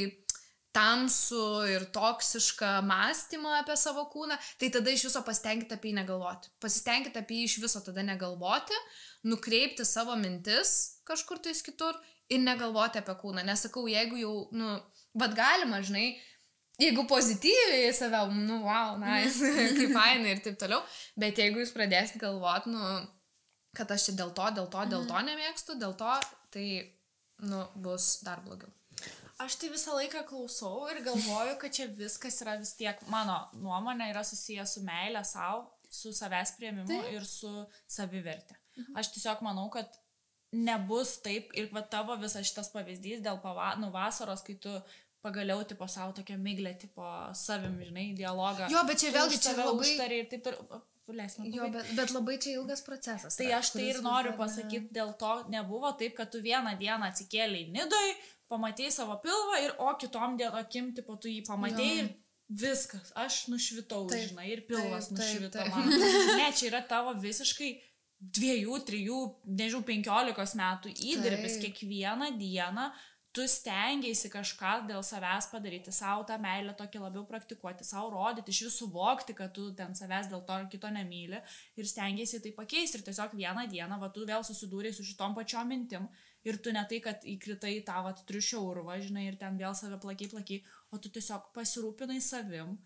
tamsų ir toksišką mąstymą apie savo kūną, tai tada iš viso pasitenkite apie jį negalvoti. Pasitenkite apie jį iš viso tada negalvoti, nukreipti savo mintis kažkur tais kitur ir negalvoti apie kūną. Nesakau, jeigu jau, galima, žinai, jeigu pozityviai save, wow, nice, kaip fainai ir taip toliau, bet jeigu jūs pradėsit galvoti, kad aš čia dėl to nemėgstu, tai, bus dar blogiau. Aš tai visą laiką klausau ir galvoju, kad čia viskas yra vis tiek, mano nuomonė yra susijęs su meilė savo, su savęs priėmimu ir su savivertė. Aš tiesiog manau, kad nebus taip ir tavo visas šitas pavyzdys dėl vasaros, kai tu pagaliau tipo savo tokią miglę, tipo savim, žinai, dialogą. Jo, bet čia vėlgi čia labai... užtari ir taip toliau. Jo, bet labai čia ilgas procesas. Tai aš tai ir noriu pasakyti, dėl to nebuvo taip, kad tu vieną dieną atsikėlei Nidoj, pamatėjai savo pilvą ir kitom akim, tipo, tu jį pamatėjai ir viskas, aš nušvitau, Taip, žinai, ir pilvas taip, nušvito taip. man. Ne, čia yra tavo visiškai 2, 3, nežinau, 15 metų įdirbis kiekvieną dieną. Tu stengiaisi kažką dėl savęs padaryti, savo tą meilę tokį labiau praktikuoti, savo rodyti, iš jų suvokti, kad tu ten savęs dėl to ar kito nemyli ir stengiaisi tai pakeisti. Ir tiesiog vieną dieną, va, tu vėl susidūrei su šitom pačiom mintim ir tu ne tai, kad įkritai tą va, triušio urvą, žinai, ir ten vėl save plakiai, o tu tiesiog pasirūpinai savim,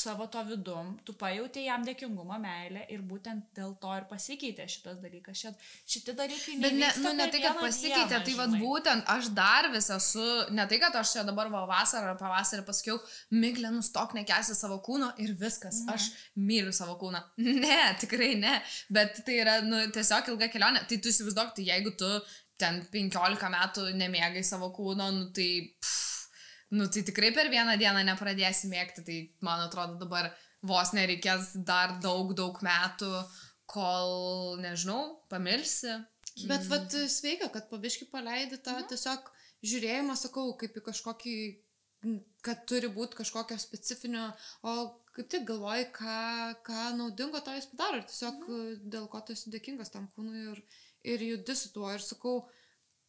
savo to vidum, tu pajautė jam dėkingumą, meilę ir būtent dėl to ir pasikeitė šitas dalykas. Šitie dalykai nevyksta. Bet ne tai, kad pasikeitė, dieną, tai vad būtent aš dar vis esu, ne tai, kad aš čia dabar vasarą ar pavasarį pasakiau, Miglė, nustok nekęsti savo kūno ir viskas, aš myliu savo kūną. Ne, tikrai ne, bet tai yra tiesiog ilga kelionė. Tai tu įsivaizduok, tai jeigu tu ten 15 metų nemėgai savo kūno, tai tikrai per vieną dieną nepradėsi mėgti, tai man atrodo dabar vos nereikės dar daug metų, kol, nežinau, pamilsi. Bet vat sveika, kad pabiškai paleidi tą tiesiog žiūrėjimą, sakau, kaip į kažkokį, kad turi būti kažkokio specifinio, o kaip tik galvoji, ką naudingo to jis padaro, ir tiesiog dėl ko tu esi dėkingas tam kūnui ir judi su tuo, ir sakau,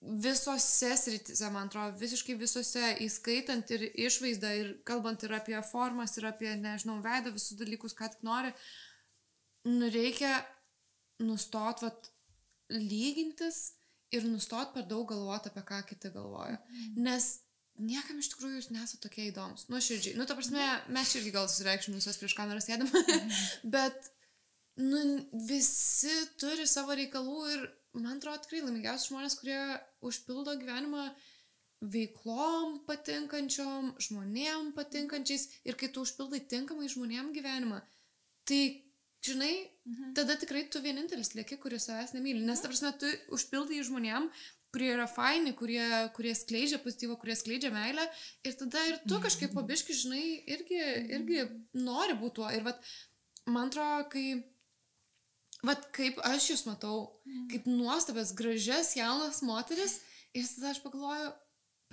visose srityse, man atrodo, visiškai visose, įskaitant ir išvaizdą, ir kalbant ir apie formas, ir apie, nežinau, veidą, visus dalykus, ką tik nori, reikia nustot lygintis ir nustot per daug galvoti, apie ką kiti galvoja. Nes niekam iš tikrųjų jūs nesate tokie įdomus. Nuoširdžiai. Ta prasme, mes irgi gal susireikšim visas prieš kamerą sėdam, bet visi turi savo reikalų ir man atrodo tikrai laimingiausi žmonės, kurie užpildo gyvenimą veiklom patinkančiom, žmonėm patinkančiais, ir kai tu užpildai tinkamai žmonėm gyvenimą, tai, žinai, tada tikrai tu vienintelis lieki, kuris savęs nemyli. Nes, ta prasme, tu užpildai žmonėm, kurie yra faini, kurie skleidžia pozityvą, kurie skleidžia meilę, ir tada ir tu kažkaip pabiški, žinai, irgi nori būti tuo. Ir man atrodo, kaip aš jūs matau, kaip nuostabės, gražias, jaunas moteris, ir tada aš pagalvoju,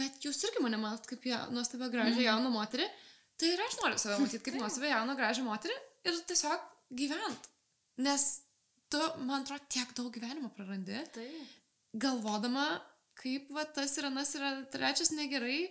bet jūs irgi mane matot kaip nuostabę, gražią, jauną moterį, tai ir aš noriu save matyti kaip nuostabę, jauną, gražią moterį ir tiesiog gyvent. Nes tu, man atrodo, tiek daug gyvenimo prarandi, galvodama, kaip tas ir anas yra trečias negerai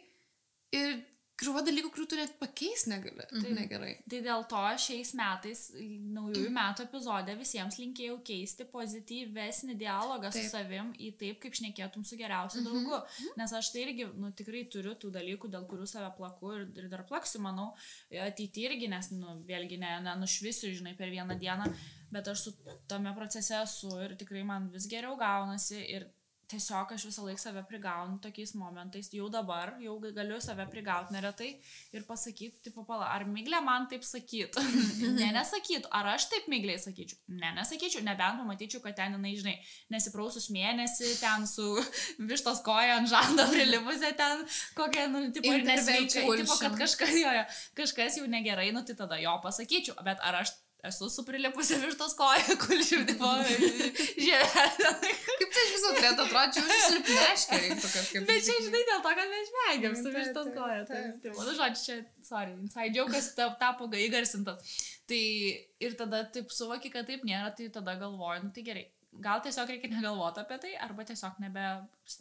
ir krūva dalykų, kurių tu net pakeis negali. Tai negerai. Tai dėl to šiais metais, naujųjų metų epizode, visiems linkėjau keisti pozityvesnį dialogą su savim į taip, kaip šnekėtum su geriausiu draugu. Nes aš tai irgi, tikrai turiu tų dalykų, dėl kurių save plaku ir dar plaksiu, manau, ateityje irgi, nes, vėlgi nenušvisiu, žinai, per vieną dieną, bet aš su tame procese esu ir tikrai man vis geriau gaunasi ir tiesiog aš visą laiką save prigaunu tokiais momentais, jau dabar, jau galiu save prigauti neretai ir pasakyti, ar Miglė man taip sakytų? Nesakytų. Ar aš taip Miglei sakyčiau? Nesakyčiau, nebent pamatyčiau, kad ten, žinai, nesiprausus mėnesį, ten su vištos koja ant žando prilipusią ten, kokia, ir nesveikai, kad kažkas jau negerai, tai tada jo pasakyčiau, bet ar aš esu su prilipusia vištos koja, kulšiu, žiūrė. Kaip tai iš viso turėtų atrodyti, jūs silpneškė reiktų kažkaip. Bet čia, žinai, dėl to, kad mes žvengiam su vištos koja. Žodžiu, čia, inside joke'as tapo įgarsintas. Tai ir tada taip suvoki, kad taip nėra, tai tada galvoju, tai gerai. Gal tiesiog reikia negalvoti apie tai, arba tiesiog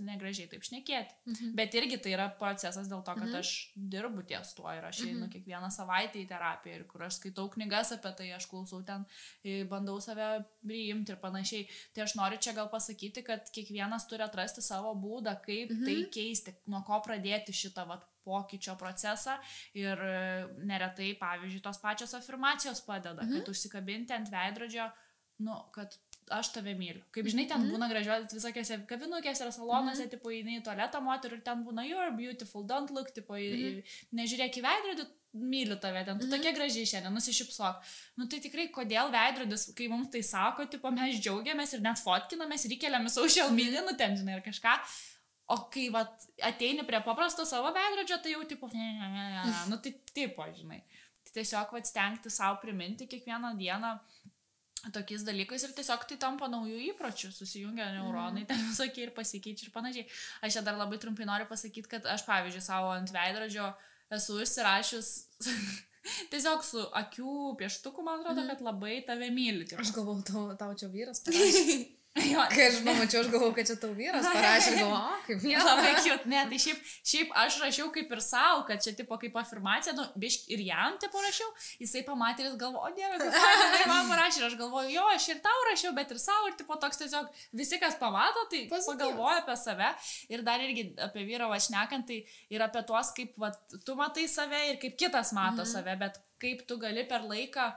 negražiai taip šnekėti. Bet irgi tai yra procesas dėl to, kad aš dirbu ties tuo ir aš einu kiekvieną savaitę į terapiją ir kur aš skaitau knygas apie tai, aš klausau ten, bandau save priimti ir panašiai. Tai aš noriu čia gal pasakyti, kad kiekvienas turi atrasti savo būdą, kaip tai keisti, nuo ko pradėti šitą pokyčio procesą ir neretai, pavyzdžiui, tos pačios afirmacijos padeda, kad užsikabinti ant veidrodžio, kad aš tave myliu. Kaip žinai, ten būna gražiuotis visokiose kavinukėse ir salonuose, tipo, eini į tualetą moterų ir ten būna you're beautiful, don't look, tipo, nežiūrėk į veidrodį, myliu tave, ten tu tokia gražiai šiandien, nusišypsok. Tai tikrai, kodėl veidrodis, kai mums tai sako, tipo, mes džiaugiamės ir net fotkinamės ir įkeliam į social media, ten, žinai, ir kažką. O kai ateini prie paprasto savo veidrodžio, tai jau, tipo, tai tipo, žinai. Tai tiesiog, stengti savo priminti kiekvieną dieną tokiais dalykais ir tiesiog tai tampa naujų įpročių, susijungia neuronai, ten visokie ir pasikeičia ir panašiai. Aš čia dar labai trumpai noriu pasakyti, kad aš, pavyzdžiui, savo ant veidrodžio esu užsirašius tiesiog su akių pieštuku, man atrodo, kad labai tave myli. Aš galvau, tau čia vyras parašė. Kai aš pamačiau, aš galvau, kad čia tau vyras parašė, galvau, kaip mielas. Labai cute, ne, tai šiaip aš rašiau kaip ir savo, kad čia tipo kaip afirmacija, nu, bišk ir jam tipo rašiau, jisai pamatė ir jis galvo, o dieve, tai man parašė, ir aš galvoju, jo, aš ir tau rašiau, bet ir savo, ir tipo toks tiesiog visi, kas pamato, tai pagalvoja apie save, ir dar irgi apie vyrą vašnekant, tai ir apie tuos, kaip va, tu matai save ir kaip kitas mato save, bet kaip tu gali per laiką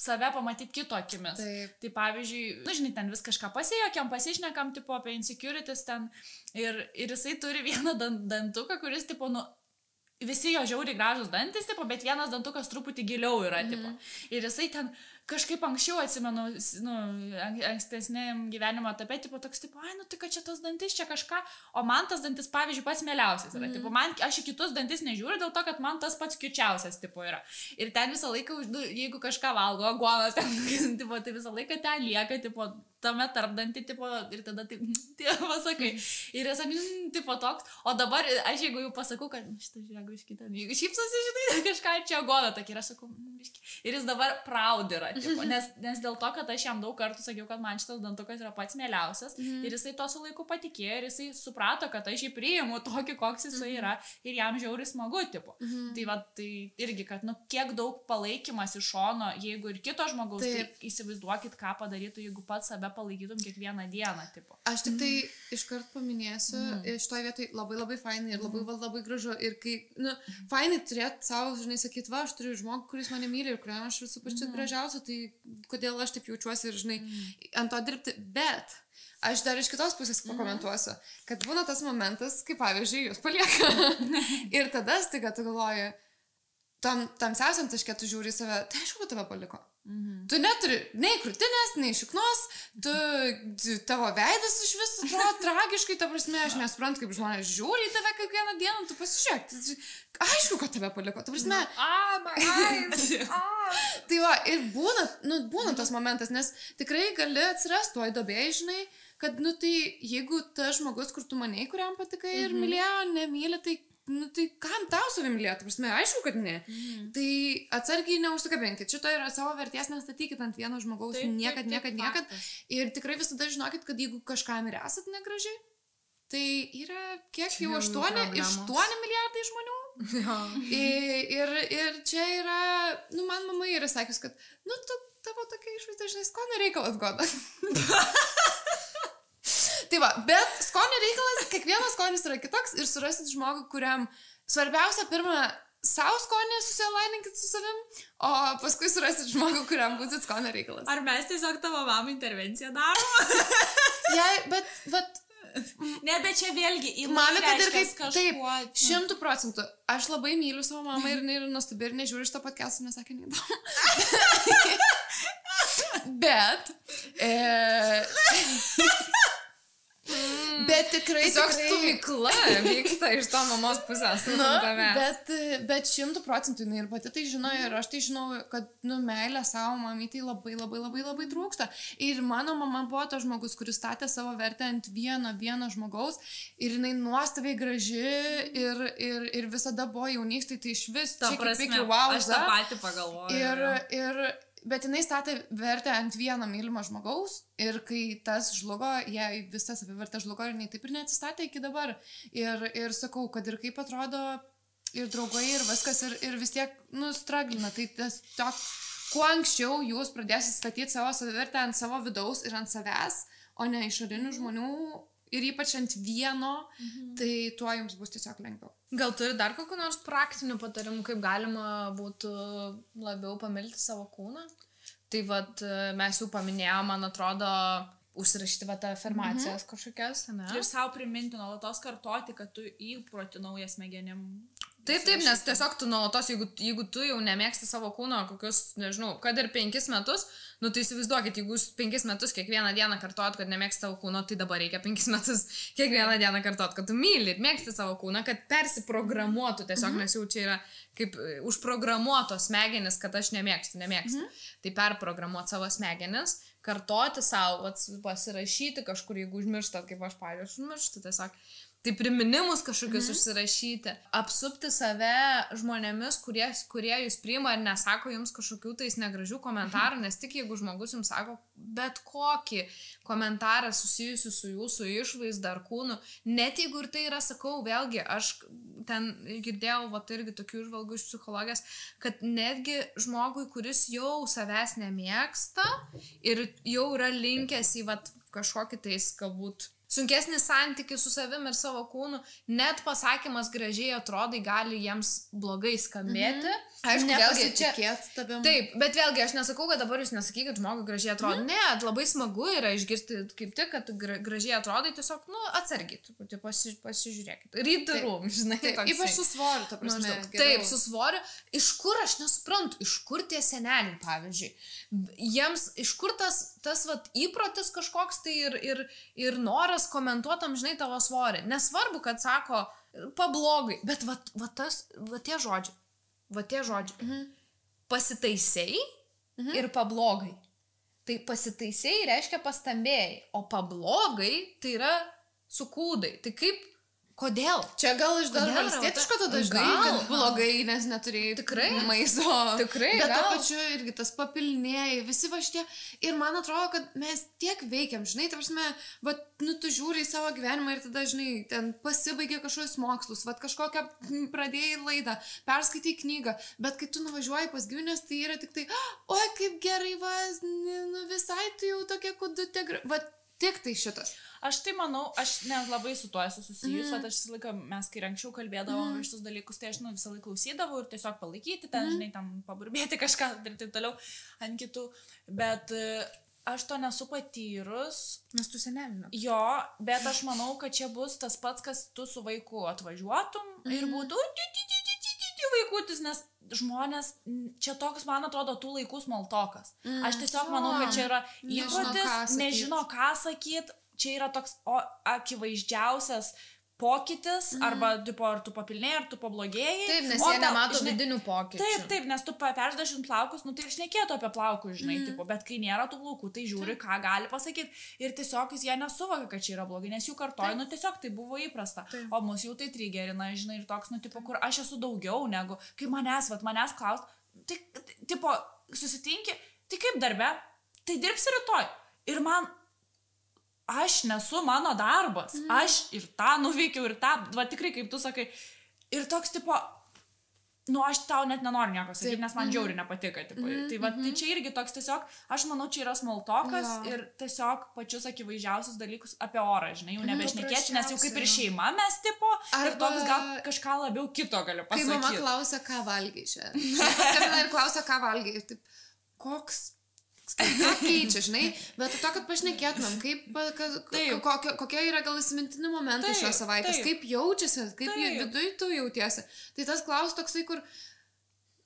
save pamatyti kito akimis. Taip. Tai pavyzdžiui, nu žinai, ten vis kažką pasijuokiam, pasišnekam, tipo, apie insecurities ten ir jisai turi vieną dantuką, kuris, tipo, nu, visi jo žiauriai gražus dantis, tipo, bet vienas dantukas truputį giliau yra, tipo. Ir jisai ten kažkaip anksčiau atsimenu, nu, ankstesniam gyvenimo etape, tipo, toks, tipo, ai, nu, tai kad čia tas dantis, čia kažką, o man tas dantis, pavyzdžiui, pats mieliausias yra, tipo, man, aš į kitus dantis nežiūriu dėl to, kad man tas pats kiučiausias, tipo, yra. Ir ten visą laiką, jeigu kažką valgo, aguonas, ten, tipo, tai visą laiką ten lieka, tipo, tame tarpdantį, tipo, ir tada, taip, pasakai. Ir jis sakai, tipo, toks, o dabar, aš jeigu jau pasakau, kad, šitą žiūrėgu iš kitą, jeigu šypsosi, žinai, kažką čia aguoną, tokį, ir aš sakau, ir jis dabar proud yra. Tipo, nes dėl to, kad aš jam daug kartų sakiau, kad man šitas dantukas yra pats mieliausias ir jisai to su laiku patikėjo ir jisai suprato, kad aš jį priimu tokį, koks jisai yra ir jam žiauriai smagu, tipo. Tai va, tai irgi, kad, nu, kiek daug palaikymas iš šono, jeigu ir kito žmogaus, tai įsivaizduokit, ką padarytų, jeigu pats save palaikytum kiekvieną dieną, tipo. Aš tik tai iškart paminėsiu, šitoje vietoje labai labai fainai ir labai gražu ir kai, nu, fainai turėti savo, žinai, sakyti, va, aš turiu žmogų, kuris mane myli ir kuriam aš visų pačiu gražiausiu, tai kodėl aš taip jaučiuosi ir, žinai, ant to dirbti, bet aš dar iš kitos pusės pakomentuosiu, kad būna tas momentas, kai, pavyzdžiui, jūs palieka ir tada staiga tu galvoji, tamsiausiam taške tu žiūri į save, tai aišku, kad tave paliko. Tu neturi nei krūtinės, nei šiknos, tavo veidas iš vis atrodo tragiškai, ta prasme, aš nesuprantu, kaip žmonės žiūri į tave kiekvieną dieną, tu pasižiūrėk, aišku, kad tave paliko, ta prasme. Tai va, ir būna tas momentas, nes tikrai gali atsirasti toj duobėj, žinai, kad, nu, tai jeigu tas žmogus, kur tu manei, kuriam patikai ir mylėjo, nemylė, tai nu tai kam tau savim mylėti, prasme, aišku, kad ne. Tai atsargiai neužsikabinkit, šito yra savo vertės nestatykit ant vieno žmogaus, niekad. Ir tikrai visada žinokit, kad jeigu kažkam ir esat negražiai, tai yra kiek jau 8 milijardai žmonių. Ir čia yra, nu, man mama yra sakys, kad, nu, tavo tokia išvaizda, žinai, skonio reikalas, Goda. Tai va, bet skonio reikalas, kiekvienas skonis yra kitoks ir surasit žmogų, kuriam svarbiausia pirmą savo skonį susilaininkit su savim, o paskui surasit žmogų, kuriam būsit skonio reikalas. Ar mes tiesiog tavo mamą intervenciją darom? Bet ne, bet čia vėlgi mamė, kad ir kaip kažkuo. Taip, 100%. Aš labai myliu savo mamą ir jinai yra nuostabi ir nežiūriu šitą podcastą, nesakė neįdomu. Bet tikrai stumykla vyksta iš to mamos pusės. Bet 100% jinai ir pati tai žino ir aš tai žinau, kad, nu, meilė savo mamytai labai trūksta. Ir mano mama buvo tas žmogus, kuris statė savo vertę ant vieno žmogaus ir jinai nuostabiai graži ir visada buvo jaunystė, tai iš vis ta prasme, aš tą patį pagalvoju. Bet jinai statė vertę ant vieno mylimo žmogaus ir kai tas žlugo, jai visa savivertė žlugo ir jinai taip ir neatsistatė iki dabar. Ir sakau, kad ir kaip atrodo ir draugai ir viskas ir vis tiek, nu, straglina. Tai tiesiog, kuo anksčiau jūs pradėsit statyti savo savivertę ant savo vidaus ir ant savęs, o ne išorinių žmonių ir ypač ant vieno, tai tuo jums bus tiesiog lengviau. Gal turi dar kokių nors praktinių patarimų, kaip galima būtų labiau pamilti savo kūną? Tai vat mes jau paminėjome, man atrodo, užsirašyti vat afirmacijas kažkokias, ne? Ir savo priminti, nuolatos kartoti, kad tu įproti naują smegenim. Taip, nes tiesiog tu nuolatos, jeigu tu jau nemėgsti savo kūno kokius, nežinau, kad ir 5 metus, nu tai įsivaizduokit, jeigu jūs 5 metus kiekvieną dieną kartuot, kad nemėgsti savo kūno, tai dabar reikia 5 metus kiekvieną dieną kartuot, kad tu myli ir mėgsti savo kūną, kad persiprogramuotų tiesiog, nes jau čia yra kaip užprogramuotos smegenis, kad aš nemėgstu. Tai perprogramuoti savo smegenis, kartoti savo, pasirašyti kažkur, jeigu užmirštat, kaip aš, pavyzdžiui, užmirštu tiesiog. tai priminimus kažkokius užsirašyti, apsupti save žmonėmis, kurie jūs priima ir nesako jums kažkokių tais negražių komentarų, nes tik jeigu žmogus jums sako bet kokį komentarą susijusiu su jūsų išvaizda ar kūnu, net jeigu ir tai yra, sakau, vėlgi, aš ten girdėjau, irgi tokių išvalgų iš psichologijos, kad netgi žmogui, kuris jau savęs nemėgsta ir jau yra linkęs į kažkokį tais galbūt sunkesnį santykį su savim ir savo kūnu, net pasakymas gražiai atrodai gali jiems blogai skambėti. Aišku, vėlgi čia... Taip, bet vėlgi aš nesakau, kad dabar jūs nesakykit žmogui gražiai atrodo. Ne, labai smagu yra išgirsti kaip tik, kad gražiai atrodai, tiesiog, atsargiai, pasižiūrėkit. Read the room, žinai. Ypač su svoriu, ta prasme. Taip, su svoriu. Iš kur aš nesuprantu, iš kur tie seneliai, pavyzdžiui. Jiems, iš kur tas įprotis kažkoks tai ir noras komentuotam, žinai, tavo svorį. Nesvarbu, kad sako pablogai, bet tie žodžiai. Pasitaisiai ir pablogai. Tai pasitaisiai reiškia pastambėjai, o pablogai tai yra sukūdai. Tai kaip, kodėl? Čia gal iš dar valstietiško tada žinai, kad blogai, nes neturėjai maisto. Tikrai, bet to pačiu irgi tas papilnėjai, visi šitie. Ir man atrodo, kad mes tiek veikiam, žinai, ta prasme, tu žiūri į savo gyvenimą ir tada, žinai, ten pasibaigė kažkokius mokslus, kažkokią pradėjai laidą, perskaitai knygą, bet kai tu nuvažiuoji pas giminės, tai yra tik tai, oi, kaip gerai, visai tu jau tokia kudutė, tik tai šitas. Aš tai manau, aš net labai su tuo esu susijus, aš visą laiką, mes kai anksčiau kalbėdavom šitus dalykus, tai aš visą laiką klausydavau ir tiesiog palaikyti, ten, žinai, tam paburbėti kažką ir taip toliau ant kitų, bet aš to nesu patyrus. Nes tu senelina. Jo, bet aš manau, kad čia bus tas pats, kas tu su vaiku atvažiuotum ir būtų vaikutis, nes žmonės, čia toks, man atrodo, tų laikų smalltalkas. Aš tiesiog manau, kad čia yra įprotis, nežino ką sakyt. Čia yra toks akivaizdžiausias pokytis, arba ar tu papilnėjai, ar tu pablogėjai. Taip, nes jie nemato vidinių pokyčių. Taip, nes tu perdažint plaukus, tai ir šnekėtų apie plaukus, žinai, bet kai nėra tų plaukų, tai žiūri, ką gali pasakyti. Ir tiesiog jie nesuvokia, kad čia yra blogai, nes jų kartoja, tiesiog tai buvo įprasta. O mus jau tai trigerina, žinai, ir toks, kur aš esu daugiau negu, kai manęs klaus, tai, susitinki, tai kaip darbe, tai dirbsi rytoj. Ir man... Aš nesu mano darbas, aš ir tą nuveikiau, ir tą, tikrai, kaip tu sakai, ir toks, aš tau net nenoriu nieko sakyti, nes man žiauriai nepatika, tai čia irgi toks tiesiog, aš manau, čia yra smalltalkas ir tiesiog pačius akivaizdžiausius dalykus apie orą, žinai, jau nebešnekėčiau, nes jau kaip ir šeima mes, ir toks gal kažką labiau kito galiu pasakyti. Kai mama klausia, ką valgai čia, skambina ir klausia, ką valgai, ir taip, koks... Ką keičia, žinai, bet to, kad pašnekėtumėm, kokie yra gal įsimintini momentai šios savaitės, kaip jaučiasi, kaip viduj tu jautiesi. Tai tas klaus toksai, kur,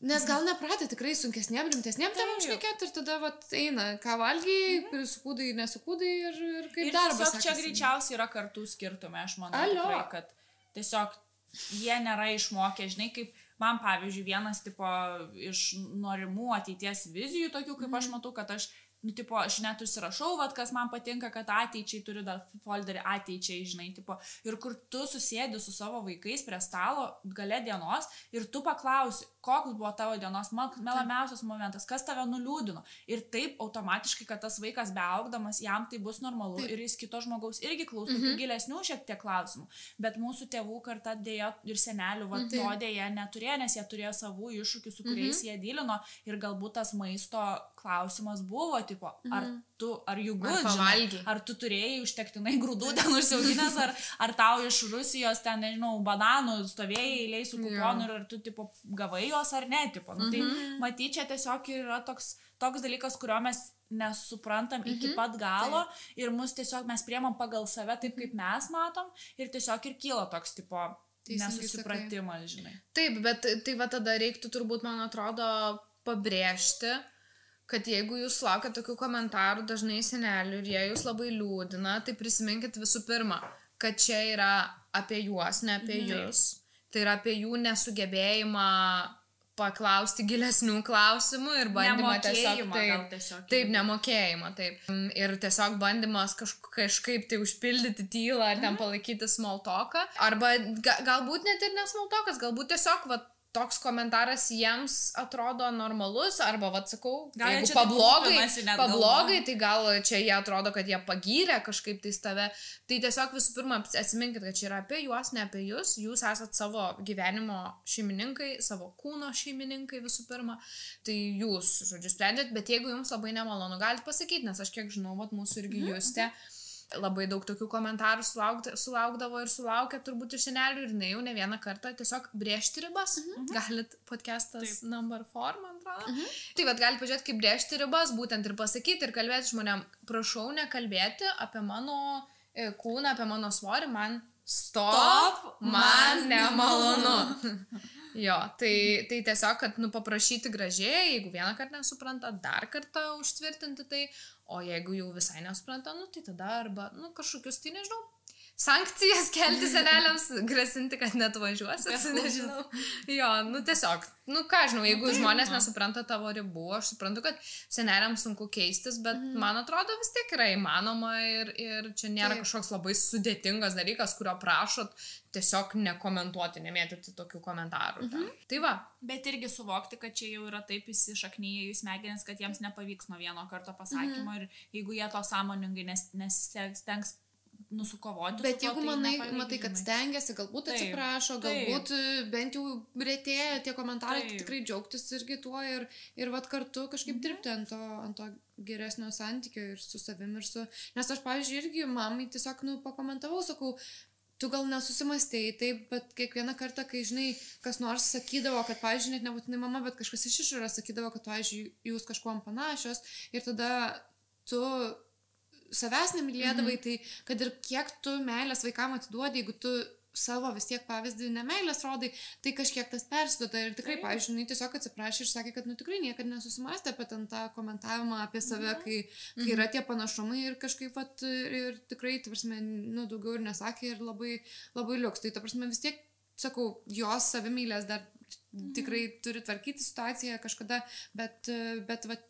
nes gal nepratė tikrai sunkesnėm, rimtesnėm temam šnekėti ir tada eina, ką valgiai, sukūdai, nesukūdai ir kaip darbas. Ir tiesiog čia greičiausiai yra kartų skirtumai, aš manau, tikrai, kad tiesiog jie nėra išmokę, žinai, kaip man, pavyzdžiui, vienas iš norimų ateities vizijų tokių, kaip aš matau, kad aš aš net užsirašau, kas man patinka, kad ateičiai turiu dar folderį ateičiai, žinai, ir kur tu susėdi su savo vaikais prie stalo gale dienos ir tu paklausi, koks buvo tavo dienos melamiausias momentas, kas tave nuliūdino. Ir taip automatiškai, kad tas vaikas beaugdamas, jam tai bus normalu ir jis kito žmogaus irgi klaus tokių gilesnių šiek tiek klausimų. Bet mūsų tėvų karta dėja ir senelių to dėja neturėjo, nes jie turėjo savų iššūkių, su kuriais jie dylino ir galbūt tas maisto klausimas buvo, ar jų gudžiai, ar tu turėjai užtektinai grūdų ten užsiauginęs, ar tau iš Rusijos ten, nežinau, bananų stovėjai eilėj su kuponu ir ar tu gavai jos ar ne, tai matyt, čia tiesiog yra toks dalykas, kurio mes nesuprantam iki pat galo ir mes priemam pagal save taip, kaip mes matom ir tiesiog ir kyla toks nesusipratimas, žinai. Taip, bet tai tada reiktų turbūt, man atrodo, pabrėžti, kad jeigu jūs laukia tokių komentarų dažnai senelių ir jie jūs labai liūdina, tai prisiminkit visų pirma, kad čia yra apie juos, ne apie jūs. Tai yra apie jų nesugebėjimą paklausti gilesnių klausimų ir bandymą tiesiog nemokėjimą, taip. Ir tiesiog bandymas kažkaip tai užpildyti tylą ar ten palaikyti small talką. Arba galbūt net ir ne small talkas, galbūt tiesiog toks komentaras jiems atrodo normalus, arba, sakau, jeigu pablogai, tai gal čia jie atrodo, kad jie pagyrė kažkaip tai tave. Tai tiesiog visų pirma atsiminkit, kad čia yra apie juos, ne apie jūs. Jūs esat savo gyvenimo šeimininkai, savo kūno šeimininkai visų pirma. Tai jūs, žodžiu, sprendžiat, bet jeigu jums labai nemalonu, galite pasakyti, nes aš kiek žinau, mūsų irgi Justė labai daug tokių komentarų sulaukdavo ir sulaukia turbūt iš senelių ir jau ne vieną kartą tiesiog brėžti ribas. Galit podcastas number 4, man atrodo. Tai galit pažiūrėti, kaip brėžti ribas, būtent ir pasakyti ir kalbėti žmonėm, prašau nekalbėti apie mano kūną, apie mano svorį, man nemalonu. Jo, tai tiesiog, kad paprašyti gražiai, jeigu vieną kartą nesupranta, dar kartą užtvirtinti tai, o jeigu jau visai nesupranta, tai tada arba, kažkokius, tai nežinau, sankcijas kelti seneliams, grasinti, kad net važiuosit, nežinau. Jo, tiesiog, ką žinau, jeigu žmonės nesupranta tavo ribų, aš suprantu, kad seneliams sunku keistis, bet man atrodo vis tiek yra įmanoma ir čia nėra kažkoks labai sudėtingas dalykas, kurio prašot tiesiog nekomentuoti, nemėtyti tokių komentarų. Tai va. Bet irgi suvokti, kad čia jau yra taip įsišaknyję jų smegenis, kad jiems nepavyks nuo vieno karto pasakymo ir jeigu jie to sąmoningai nesistengs nusukovoti. Bet jeigu matai, kad stengiasi, galbūt atsiprašo, galbūt bent jau retėja tie komentarai, tai tikrai džiaugtis irgi tuo ir kartu kažkaip dirbti ant to geresnio santykio ir su savim ir su... Nes aš, pavyzdžiui, irgi mamai tiesiog pakomentavau, sakau, tu gal nesusimastėjai taip, bet kiekvieną kartą, kai, žinai, kas nors sakydavo, kad, pavyzdžiui, net nebūtinai mama, bet kažkas iš išorės sakydavo, kad, pavyzdžiui, jūs kažkuom panašios ir tada tu savęs nemylėdavai, tai kad ir kiek tu meilės vaikam atiduodi, jeigu tu savo vis tiek pavyzdį nemeilės rodai, tai kažkiek tas persiduoda ir tikrai, pavyzdžiui, tiesiog atsiprašė ir sakė, kad tikrai niekada nesusimastė apie tą komentavimą apie save, kai yra tie panašumai ir kažkaip ir tikrai, prasme, daugiau ir nesakė ir labai, labai liuks. Tai, prasme, vis tiek, sakau, jos savimylės dar tikrai turi tvarkyti situaciją kažkada, bet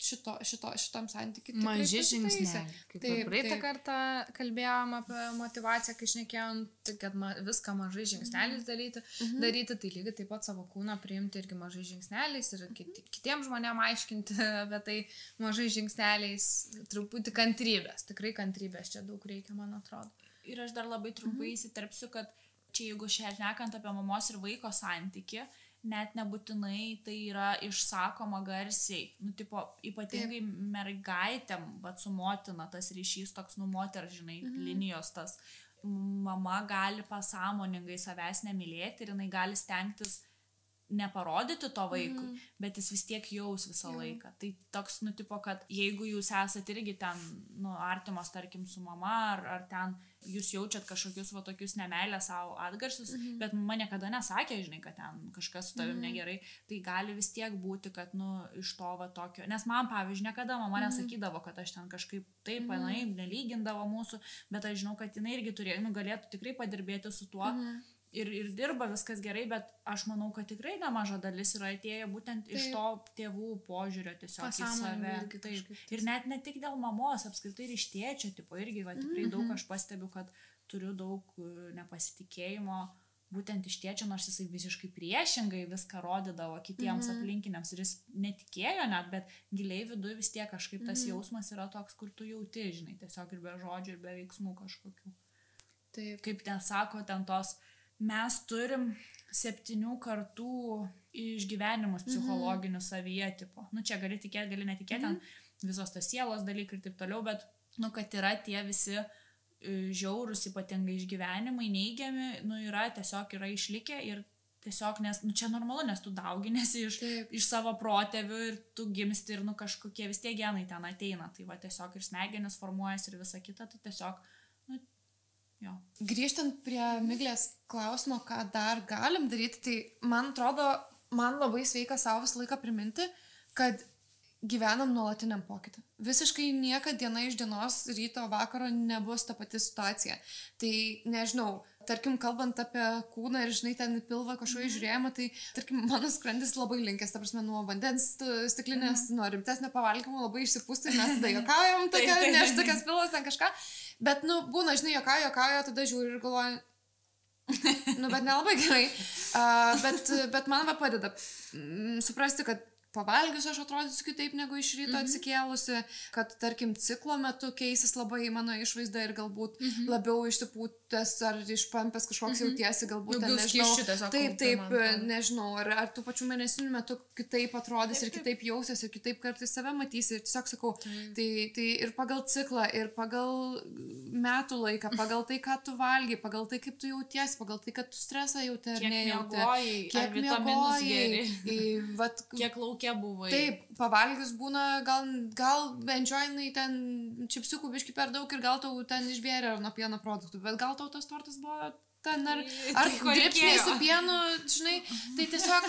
šitam santykiui maži žingsniai. Kaip praeitą kartą kalbėjom apie motivaciją, kai šnekėjom, kad viską mažai žingsneliais daryti, tai lygiai taip pat savo kūną priimti irgi mažai žingsneliais ir kitiems žmonėms aiškinti apie tai mažai žingsneliais, truputį kantrybės. Tikrai kantrybės čia daug reikia, man atrodo. Ir aš dar labai trumpai įsiterpsiu, kad čia jeigu šnekant apie mamos ir vaiko santykį, net nebūtinai tai yra išsakoma garsiai. Ypatingai mergaitėm, bet su motina tas ryšys toks, moter, žinai, linijos tas. Mama gali pasąmoningai savęs nemylėti ir jinai gali stengtis neparodyti to vaikui, bet jis vis tiek jaus visą laiką. Tai toks, kad jeigu jūs esat irgi ten, artimos, tarkim, su mama, ar ten jūs jaučiat kažkokius tokius nemeilę savo atgarsius, bet mama niekada nesakė, žinai, kad ten kažkas su tavim negerai, tai gali vis tiek būti, kad, iš to tokio, nes man, pavyzdžiui, niekada mama nesakydavo, kad aš ten kažkaip taip, nelygindavo mūsų, bet aš žinau, kad jinai irgi turėjo, galėtų tikrai padirbėti su tuo, ir dirba viskas gerai, bet aš manau, kad tikrai nemaža dalis yra atėję būtent iš to tėvų požiūrio tiesiog į save. Ir net ne tik dėl mamos, apskritai ir iš tėčio, irgi tikrai daug aš pastebiu, kad turiu daug nepasitikėjimo būtent iš tėčio, nors jisai visiškai priešingai viską rodydavo kitiems aplinkiniams ir jis netikėjo net, bet giliai viduje vis tiek kažkaip tas jausmas yra toks, kur tu jauti, žinai, tiesiog ir be žodžių, ir be veiksmų kažkokių. Taip. Kaip ten sako, ten tos mes turim 7 kartų išgyvenimus psichologinius savyje, tipo. Čia gali tikėti, gali netikėti, ten visos tos sielos dalykai ir taip toliau, bet, kad yra tie visi žiaurūs ypatingai išgyvenimai, neigiami, tiesiog yra išlikę ir tiesiog, nes, čia normalu, nes tu dauginėsi iš savo protėvių ir tu gimsti ir, kažkokie vis tiek genai ten ateina, tai tiesiog ir smegenis formuojasi ir visa kita, tai tiesiog, jo. Grįžtant prie Miglės klausimo, ką dar galim daryti, tai man atrodo, man labai sveika savo visą laiką priminti, kad gyvenam nuolatiniam pokytį. Visiškai niekada diena iš dienos, ryto, vakaro nebus ta pati situacija. Tai nežinau, tarkim, kalbant apie kūną ir, žinai, ten pilvą kažkokį žiūrėjimą, tai, tarkim, mano skrandis labai linkęs, ta prasme, nuo vandens stiklinės, nuo rimtesnio pavalgymo labai išsipūsti ir mes tada juokaujam, tokia, neš tokias pilvas, ten kažką. Bet, būna, žinai, juokauja, tada žiūri ir galvoju, bet nelabai gerai. Bet man padeda suprasti, kad pavalgius aš atrodysiu kitaip negu iš ryto atsikėlusi, kad, tarkim, ciklo metu keisis labai mano išvaizda ir galbūt labiau išsipūtęs ar išpampęs kažkoks jautiesi, galbūt ten, nežinau. Taip, nežinau, ar tų pačių mėnesinių metu kitaip atrodys ir kitaip jausies ir kitaip kartais save matysi. Ir tiesiog sakau, tai ir pagal ciklą, ir pagal metų laiką, pagal tai, ką tu valgy, pagal tai, kaip tu jautiesi, pagal tai, kad tu stresą jauti ar nejauti. Kiek vitaminus geri. Kiek laukia buvai. Taip, pavalgius būna, gal enjoyinai ten čipsiukų biški per daug ir gal tau ten išbėrė nuo pieno produktų, bet gal tau tas tortas buvo ten ar dripsniai su pienu, žinai, tai tiesiog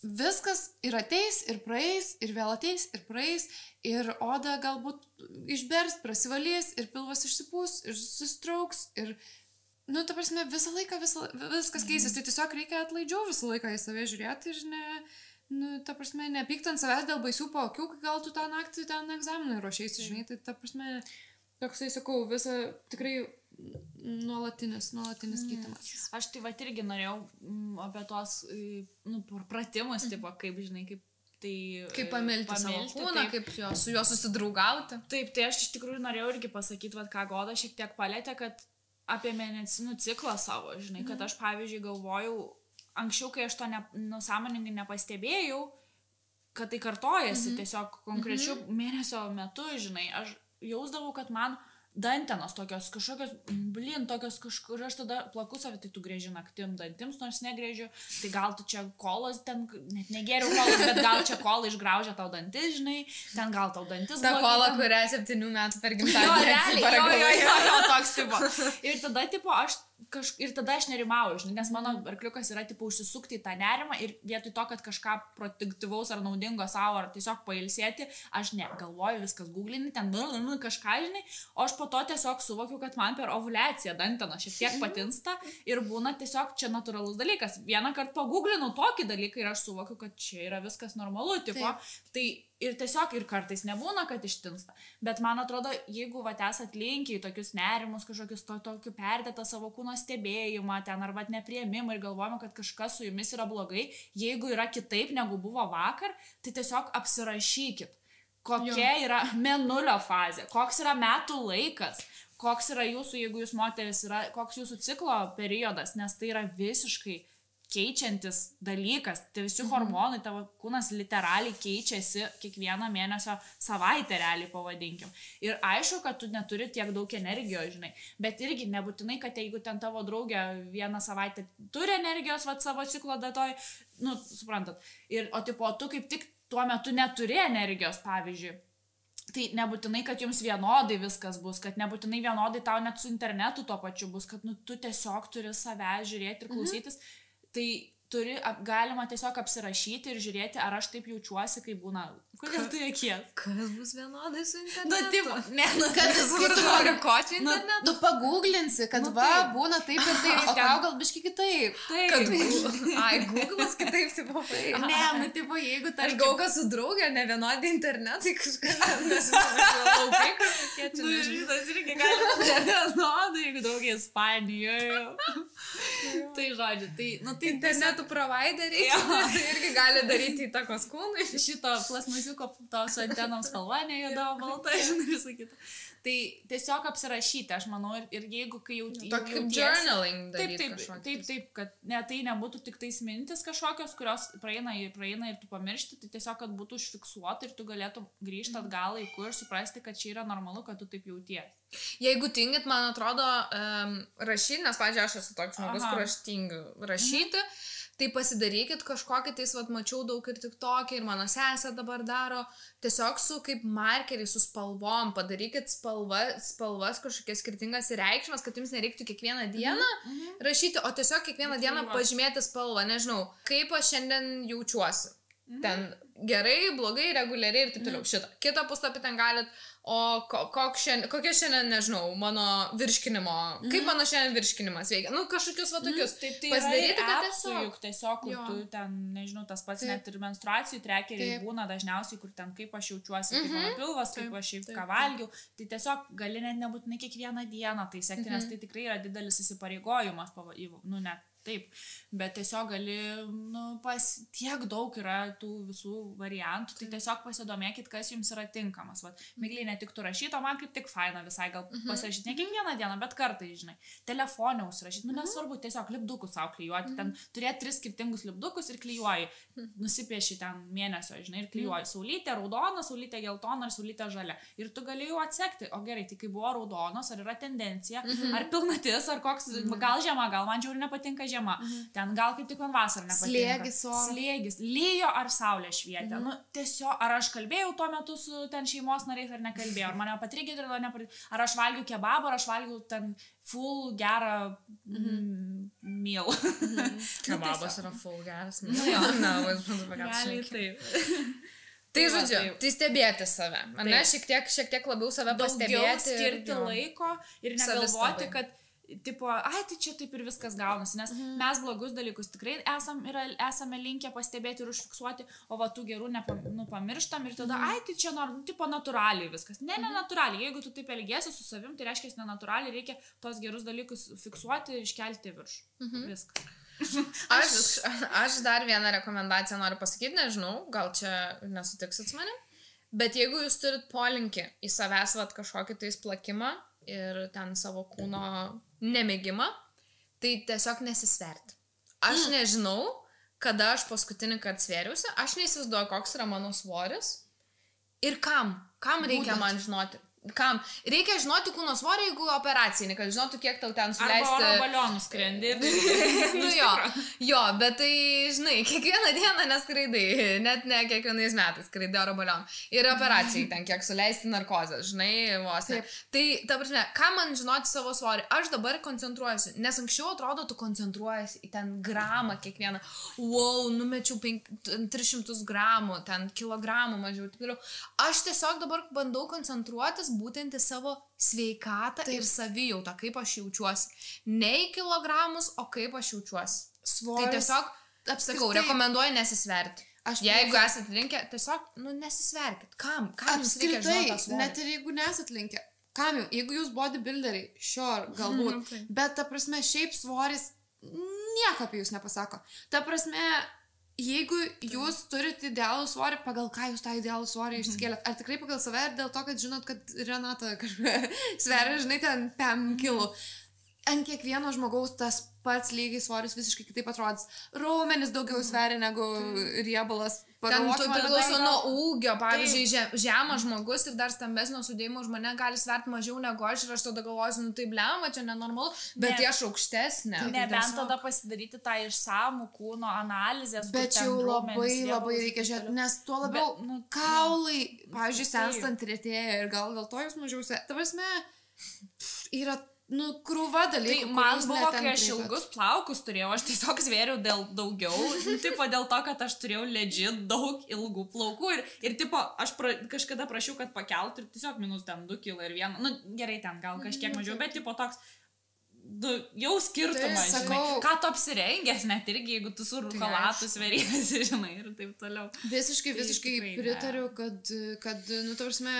viskas ir ateis, ir praeis, ir vėl ateis, ir praeis, ir oda galbūt išbers, prasivalys, ir pilvas išsipūs, ir susitrauks, ir ta prasme, visą laiką viskas keisis, tai tiesiog reikia atlaidžiau visą laiką į save žiūrėti ir ta prasme, nepykt ant savęs dėl baisių paakių, kai gal tu tą naktį ten egzaminui ruošeisi, žinai, tai ta prasme, toksai, sakau, visa tikrai nuolatinis keitimas. Aš tai irgi norėjau apie tos pratimus, tipo, kaip, žinai, kaip pamilti savo kūną, kaip su juo susidraugauti. Taip, tai aš iš tikrųjų norėjau irgi pasakyti, ką Goda šiek tiek palėtė, kad apie mėnesinų ciklą savo, žinai, kad aš, pavyzdžiui, galvojau, anksčiau, kai aš to sąmoningai nepastebėjau, kad tai kartojasi tiesiog konkrečių mėnesio metu, žinai, aš jausdavau, kad man dantenos tokios, kažkokios, tokios kažkur, aš tada plaku savį, tai tu grėži naktim dantims, nors negrėžiu, tai gal tu čia kolos, ten net negeriau kolos, bet gal čia kola išgraužia tau dantis, žinai, ten gal tau dantis. Ta kola, kurią 7 metų per gimtadienį. Jo, toks tipo. Ir tada, tipo, ir tada aš nerimauju, žinai, nes mano arkliukas yra, tipo, užsisukti į tą nerimą ir vietoj to, kad kažką produktyvaus ar naudingo savo, ar tiesiog pailsėti, aš galvoju, viskas googlini, ten kažką, žinai, o aš po to tiesiog suvokiu, kad man per ovuliaciją dantena šiek tiek patinsta ir būna tiesiog čia natūralus dalykas. Vieną kartą paguglinau tokį dalyką ir aš suvokiu, kad čia yra viskas normalu, tipo, tai ir tiesiog ir kartais nebūna, kad ištinsta. Bet man atrodo, jeigu esat linkę į tokius nerimus, kažkokius tokių perdėtą savo kūno stebėjimą, ten arba nepriėmimą ir galvojama, kad kažkas su jumis yra blogai, jeigu yra kitaip negu buvo vakar, tai tiesiog apsirašykit, kokia yra mėnulio fazė, koks yra metų laikas, koks yra jūsų, jeigu jūs moteris yra, koks jūsų ciklo periodas, nes tai yra visiškai keičiantis dalykas, tai visi hormonai, tavo kūnas literaliai keičiasi kiekvieną mėnesio savaitę realiai pavadinkim. Ir aišku, kad tu neturi tiek daug energijos, žinai, bet irgi nebūtinai, kad jeigu ten tavo draugė vieną savaitę turi energijos savo ciklo datoj, suprantat, o tipo, tu kaip tik tuo metu neturi energijos, pavyzdžiui. Tai nebūtinai, kad jums vienodai viskas bus, kad nebūtinai vienodai tau net su internetu tuo pačiu bus, kad tu tiesiog turi save žiūrėti ir klausytis. Tai galima tiesiog apsirašyti ir žiūrėti, ar aš taip jaučiuosi, kai būna. Kodėl tu jokies? Kas bus vienodai su internetu? Kad jis nori kočių internetu. Tu paguglinsi, kad būna taip ir taip, o tau gal biški kitaip. Taip. Googlas kitaip, tipo. Ne, tipo, jeigu aš gauga su draugė, ne vienodai internetai kažkas, laukai kažkokie čia. Šitas irgi gali būti nevienodai, jeigu draugė Ispanijoje. Tai žodžiu, tai internetų provideriai irgi gali daryti įtakos kūnui. Šito plasmasiuko su antenom spalva, ne juoda, balta, žinai, visą kitą. Tai tiesiog apsirašyti, aš manau, ir jeigu kai jau tokį journaling daryti kažkokį. Taip, kad tai nebūtų tik tais mintis kažkokios, kurios praeina ir tu pamiršti, tai tiesiog, kad būtų užfiksuota ir tu galėtum grįžti atgal laiku ir suprasti, kad čia yra normalu, kad tu taip jauties. Jeigu tingit, man atrodo, rašyti, nes, pavyzdžiui, aš esu toks žmogus, kur aš tingiu rašyti, tai pasidarykit kažkokį, mačiau daug ir TikTok'e, ir mano sesė dabar daro, tiesiog su kaip markeriai, su spalvom, padarykit spalvas kažkokias skirtingas reikšmes, kad jums nereiktų kiekvieną dieną rašyti, o tiesiog kiekvieną dieną pažymėti spalvą, nežinau, kaip aš šiandien jaučiuosi. Ten gerai, blogai, reguliariai ir taip toliau. Šitą. Kitą puslapį ten galit, o kokia šiandien, nežinau, mano virškinimo, kaip mano šiandien virškinimas veikia. Nu, kažkokius va tokius. Taip, tai pasidaryti, yra kad tiesiog, kur tu ten, nežinau, tas pats net ir menstruacijų trekeriai būna dažniausiai, kur ten kaip aš jaučiuosi, kaip mano pilvas, kaip aš šiaip ką valgiau. Tai tiesiog gali net nebūtinai kiekvieną dieną tai sekti, nes tai tikrai yra didelis įsipareigojimas, nu net. Taip, bet tiesiog gali, tiek daug yra tų visų variantų, tai tiesiog pasidomėkit, kas jums yra tinkamas. Vat, Migliai netiktų rašyti, o man kaip tik faina visai gal pasirašyti, ne kiekvieną dieną, bet kartai, žinai, telefonę užsirašyti, nesvarbu, tiesiog lipdukus savo klijuoti, ten turėti 3 skirtingus lipdukus ir klijuoji, nusipieši ten mėnesio, žinai, ir klijuoji saulytė raudona, saulytė geltona ar saulytė žalia. Ir tu gali jau atsekti, o gerai, tai kai buvo raudonos, ar yra tendencija, ar pilnatis, ar koks, gal žiema, gal man žiauri nepatinka žiema. Ten gal kaip tik man vasarą nepatinka. Slėgis, lyjo ar saulė švietė. Nu, tiesiog, ar aš kalbėjau tuo metu su ten šeimos nariais ar nekalbėjau, ar mane patrigė ar nepatrigė, ar aš valgiau kebabą, ar aš valgiau ten full gerą meal. Kebabas yra full geras. Gali taip. Tai žodžiu, tai stebėti save. Ne, šiek tiek labiau save pastebėti. Daugiau skirti laiko ir negalvoti, kad tipo, tai čia taip ir viskas gaunasi, nes mes blogus dalykus tikrai esame linkę pastebėti ir užfiksuoti, o va tų gerų pamirštam ir tada, tai čia tipo natūraliai viskas. Ne natūraliai, jeigu tu taip elgiesi su savim, tai reiškia, nenatūraliai reikia tos gerus dalykus fiksuoti ir iškelti virš. Viskas. Aš dar vieną rekomendaciją noriu pasakyti, nežinau, gal čia nesutiksit su manim, bet jeigu jūs turit polinkį į savęs kažkokį tais plakimą ir ten savo kūno nemėgimą, tai tiesiog nesisverti. Aš nežinau, kada aš paskutinį kartą svėriausi, aš neįsivaizduoju, koks yra mano svoris ir kam reikia man žinoti. Kam? Reikia žinoti kūno svorį, jeigu operacinį, kad žinotų, kiek tau ten suleisti. Arba oro balionų skrendi. Jo, bet tai, žinai, kiekvieną dieną neskraidai, net ne kiekvienais metais skraidai oro balionų. Ir operacijai ten, kiek suleisti narkozę, žinai, vos ne. Tai, ta prasme, ką man žinoti savo svorį? Aš dabar koncentruojuosi, nes anksčiau atrodo, tu koncentruojiesi į ten gramą kiekvieną. Wow, numečiau 300 gramų, ten kilogramų mažiau. Aš tiesiog dabar bandau koncentruotis būtent į savo sveikatą ir savijautą, kaip aš jaučiuosi. Ne į kilogramus, o kaip aš jaučiuosi. Tai tiesiog, apsakau, rekomenduoju nesisverti. Jeigu esat linkę, tiesiog, nesisverkit. Kam jums reikia žinoti tą svorį? Net ir jeigu nesat linkę. Kam jums? Jeigu jūs bodybuilderiai, galbūt. Bet ta prasme, šiaip svoris nieko apie jūs nepasako. Ta prasme, jeigu jūs turite idealų svorį, pagal ką jūs tą idealų svorį išsikėlėt? Ar tikrai pagal save, ar dėl to, kad žinot, kad Renata sveria, žinai, ten 5 kilų? Ant kiekvieno žmogaus tas pats lygiai svoris visiškai kitaip atrodys. Raumenis daugiau sveria negu riebalas. Ten priklauso nuo ūgio, pavyzdžiui, žemas žmogus ir dar stambesnio sudėjimo už mane gali sverti mažiau negu aš ir aš tada galvosiu, tai blemva, čia nenormalu, bet aš aukštesnė. Nebent tada pasidaryti tą išsamų kūno analizės. Bet jau labai reikia žiūrėti, nes tuo labiau kaulai, pavyzdžiui, senstant retėja ir gal dėl to jūs mažiau sveria. Ta prasme, yra krūva dalykų. Tai man buvo, kai aš ilgus plaukus turėjau, aš tiesiog svėriau dėl daugiau, tipo dėl to, kad aš turėjau legit daug ilgų plaukų ir tipo, aš kažkada prašiau, kad pakeltų ir tiesiog minus ten 2 kg ir 1, gerai ten gal kažkiek mažiau, bet tipo toks, jau skirtumas, žinai, ką tu apsirengęs, net irgi, jeigu tu su chalatu sveriesi, žinai, ir taip toliau. Visiškai pritariu, kad ta prasme,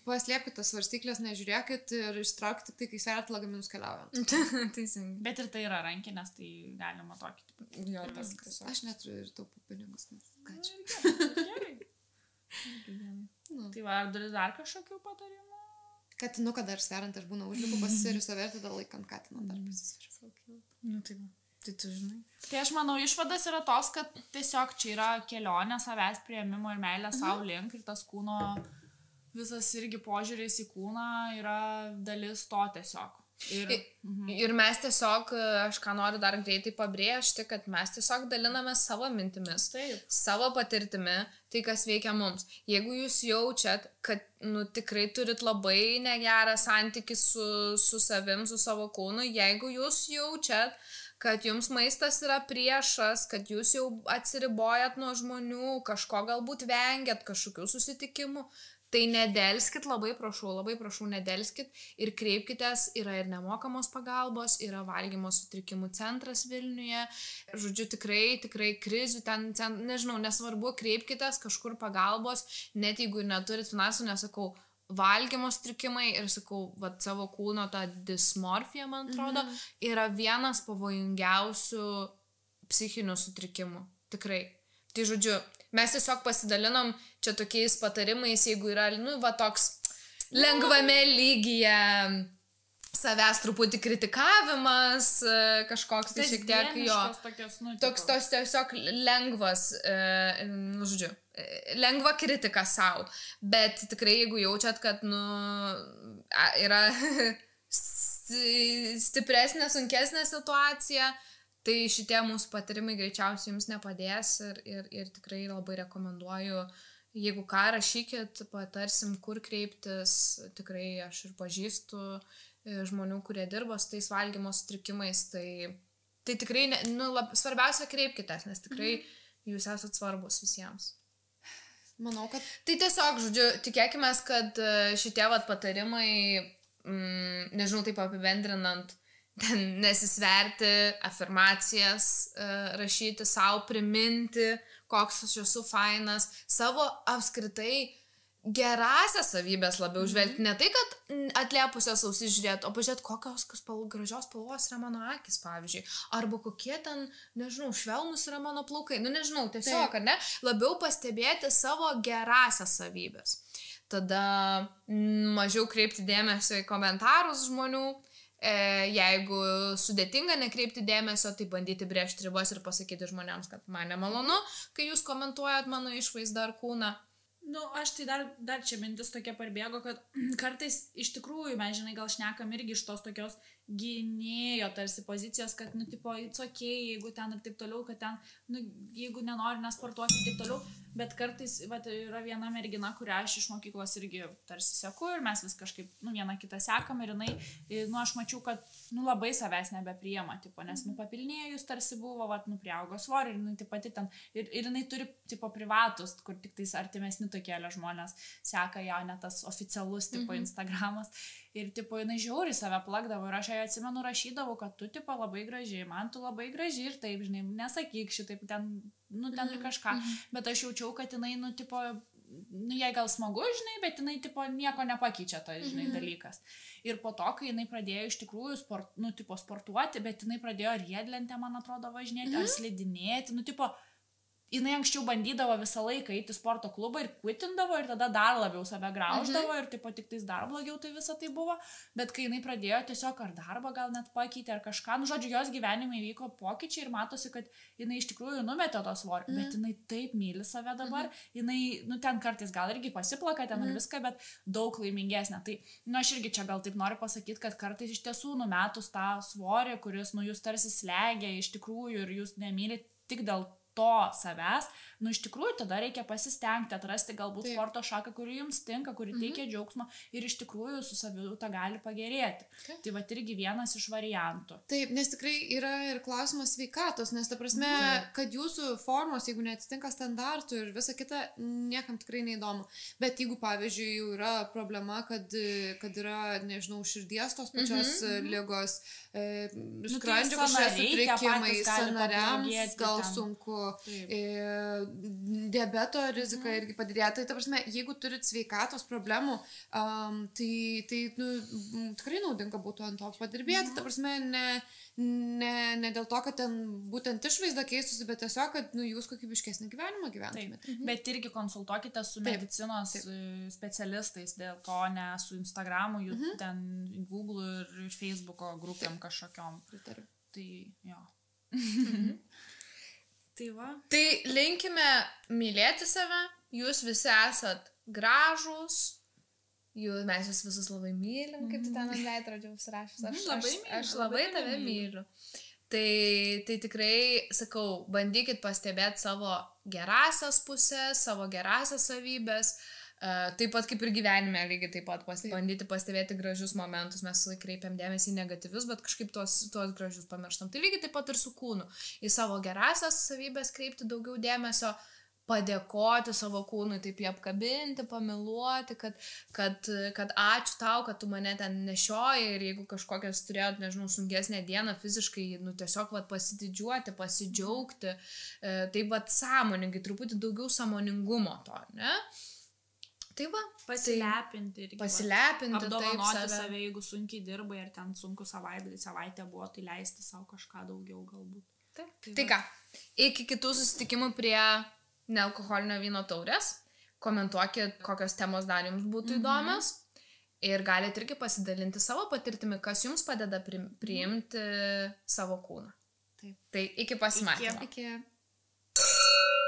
paslėpkite tas svarstyklės, nežiūrėkit ir ištraukite tik tai, kai sveriat lagaminus keliaujant. Teisingai. Bet ir tai yra rankinės, tai galima tokį. Aš neturiu ir taupų pinigus, nes ką čia. Gerai. Tai va, ar turi dar kažkokių patarimų? Katinuką dar sveriant, aš būna užlipu, pasisveriu save ir tada laikant katiną dar pasisveriu. Tai tu žinai. Tai aš manau, išvadas yra tos, kad tiesiog čia yra kelionė savęs priėmimo ir meilė savo link ir tas kūno, visas irgi požiūris į kūną yra dalis to tiesiog. Ir mes tiesiog, aš ką noriu dar greitai pabrėžti, kad mes tiesiog daliname savo mintimis, savo patirtimi, tai kas veikia mums. Jeigu jūs jaučiat, kad tikrai turit labai negerą santykį su savim, su savo kūnu, jeigu jūs jaučiat, kad jums maistas yra priešas, kad jūs jau atsiribojat nuo žmonių, kažko galbūt vengiat, kažkokių susitikimų. Tai nedelskit, labai prašau, nedelskit ir kreipkitės, yra ir nemokamos pagalbos, yra valgymo sutrikimų centras Vilniuje, žodžiu, tikrai krizių ten, nežinau, nesvarbu, kreipkitės kažkur pagalbos, net jeigu neturit finansų, nesakau, valgymo sutrikimai ir sakau, savo kūno ta dismorfija, man atrodo, yra vienas pavojingiausių psichinių sutrikimų, tikrai. Tai žodžiu, mes tiesiog pasidalinom čia tokiais patarimais, jeigu yra, toks lengvame lygyje savęs truputį kritikavimas, kažkoks tai šiek tiek jo. Toks tiesiog lengvas, žodžiu, lengva kritika savo. Bet tikrai, jeigu jaučiat, kad, yra stipresnė, sunkesnė situacija, tai šitie mūsų patyrimai greičiausiai jums nepadės ir tikrai labai rekomenduoju, jeigu ką, rašykit, patarsim, kur kreiptis, tikrai aš ir pažįstu žmonių, kurie dirba su tais valgymo sutrikimais, tai tikrai, svarbiausia kreipkitės, nes tikrai jūs esat svarbus visiems. Manau, kad... Tai tiesiog, žodžiu, tikėkime, kad šitie patarimai, nežinau, taip apibendrinant, nesisverti, afirmacijas rašyti, savo priminti, koks aš esu fainas, savo apskritai gerasias savybės labiau žvelgti, ne tai, kad atliepusios ausis žiūrėti, o pažiūrėti, kokios gražios spalvos yra mano akis, pavyzdžiui, arba kokie ten, nežinau, švelnus yra mano plaukai, nežinau, tiesiog, ar ne, labiau pastebėti savo gerasias savybės. Tada mažiau kreipti dėmesio į komentarus žmonių. Jeigu sudėtinga nekreipti dėmesio, tai bandyti brėžti ribas ir pasakyti žmonėms, kad man nemalonu, kai jūs komentuojat mano išvaizdą ar kūną. Aš tai dar čia mintis tokia parbėgo, kad kartais iš tikrųjų, mes žinai, gal šnekam irgi iš tos tokios gynėjo tarsi pozicijos, kad, tipo, it's okay, jeigu ten ir taip toliau, kad ten, jeigu nenori nesportuoti ir taip toliau, bet kartais, yra viena mergina, kurią aš iš mokyklos irgi tarsi seku ir mes vis kažkaip, vieną kitą sekam ir jinai, aš mačiau, kad, labai savęs nebepriema, tipo, nes, papilnėjus tarsi buvo, priaugo svorį ir jinai taip pati ten, ir jinai turi, tipo, privatus, kur tik tais artimesni tokėlė žmonės seka ją, ne tas oficialus, tipo, Instagramas. Ir, tipo, jinai žiauriai save plakdavo ir aš ją atsimenu rašydavau, kad tu, tipo, labai gražiai, man tu labai gražiai ir taip, žinai, nesakyk šitaip, ten ir kažką. Bet aš jaučiau, kad jinai, tipo, jai gal smagu, žinai, bet jinai, tipo, nieko nepakeičia tas, žinai, dalykas. Ir po to, kai jinai pradėjo iš tikrųjų sportuoti, bet jinai pradėjo riedlentę, man atrodo, važinėti, ar slidinėti, tipo, jinai anksčiau bandydavo visą laiką eiti į sporto klubą ir kvitindavo ir tada dar labiau save grauždavo ir taip pat tik tais dar blogiau tai visą tai buvo, bet kai jinai pradėjo tiesiog ar darbą gal net pakeitė ar kažką, žodžiu, jos gyvenime įvyko pokyčiai ir matosi, kad jinai iš tikrųjų numetė to svorį, bet jinai taip myli save dabar, jinai, ten kartais gal irgi pasiplaka ten ir viską, bet daug laimingesnė. Tai, aš irgi čia gal taip noriu pasakyti, kad kartais iš tiesų numetus tą svorį, kuris, jūs tarsi slegia iš tikrųjų ir jūs nemylit tik dėl to savęs, iš tikrųjų tada reikia pasistengti, atrasti galbūt sporto šaką, kuri jums tinka, kuri teikia džiaugsmo ir iš tikrųjų su savijauta gali pagerėti. Tai irgi vienas iš variantų. Taip, nes tikrai yra ir klausimas sveikatos, nes ta prasme, kad jūsų formos, jeigu neatitinka standartų ir visa kita, niekam tikrai neįdomu. Bet jeigu, pavyzdžiui, jau yra problema, kad yra, nežinau, širdies tos pačios ligos, skrandžio kažkokie sutrikimai, sąnariams gal sunku, diabeto rizika irgi padidėja. Tai, ta prasme, jeigu turit sveikatos problemų, tai tikrai naudinga būtų ant to padirbėti. Ta prasme, ne dėl to, kad ten būtent išvaizda keistusi, bet tiesiog, kad jūs kokybiškesnį gyvenimą gyventumėte. Bet irgi konsultuokite su medicinos specialistais, dėl to ne su Instagramu, ten Google ir Facebooko grupėm kažkokiom. Tai jo. Tai linkime mylėti save, jūs visi esat gražūs, mes jūs visus labai mylim, kaip tu ten ant veidrodžio užsirašęs, aš labai tave myliu. Tai tikrai, sakau, bandykit pastebėti savo gerasias pusės, savo gerasias savybės, Taip pat kaip ir gyvenime, lygiai taip pat bandyti pastebėti gražius momentus, mes kreipiam dėmesį į negatyvius, bet kažkaip tuos gražius pamirštam. Tai lygiai taip pat ir su kūnu. Į savo gerasias savybės kreipti daugiau dėmesio, padėkoti savo kūnui, taip jį apkabinti, pamiluoti, kad ačiū tau, kad tu mane ten nešioji ir jeigu kažkokias turėjot, nežinau, sunkesnę dieną fiziškai, tiesiog pasididžiuoti, pasidžiaugti, taip sąmoningai, truputį daugiau sąmoningumo to, ne? Tai va, pasilepinti irgi. Pasilepinti, apdovanoti save, jeigu sunkiai dirbai ar ten sunku savaitę buvo, tai leisti savo kažką daugiau galbūt. Tai ką, iki kitų susitikimų prie nealkoholinio vyno taurės, komentuokit, kokios temos dar jums būtų įdomios ir galite irgi pasidalinti savo patirtimi, kas jums padeda priimti savo kūną. Taip. Tai iki pasimatymo. Iki.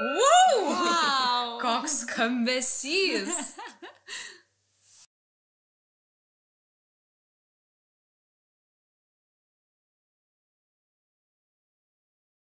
Wow! Koks skambesys!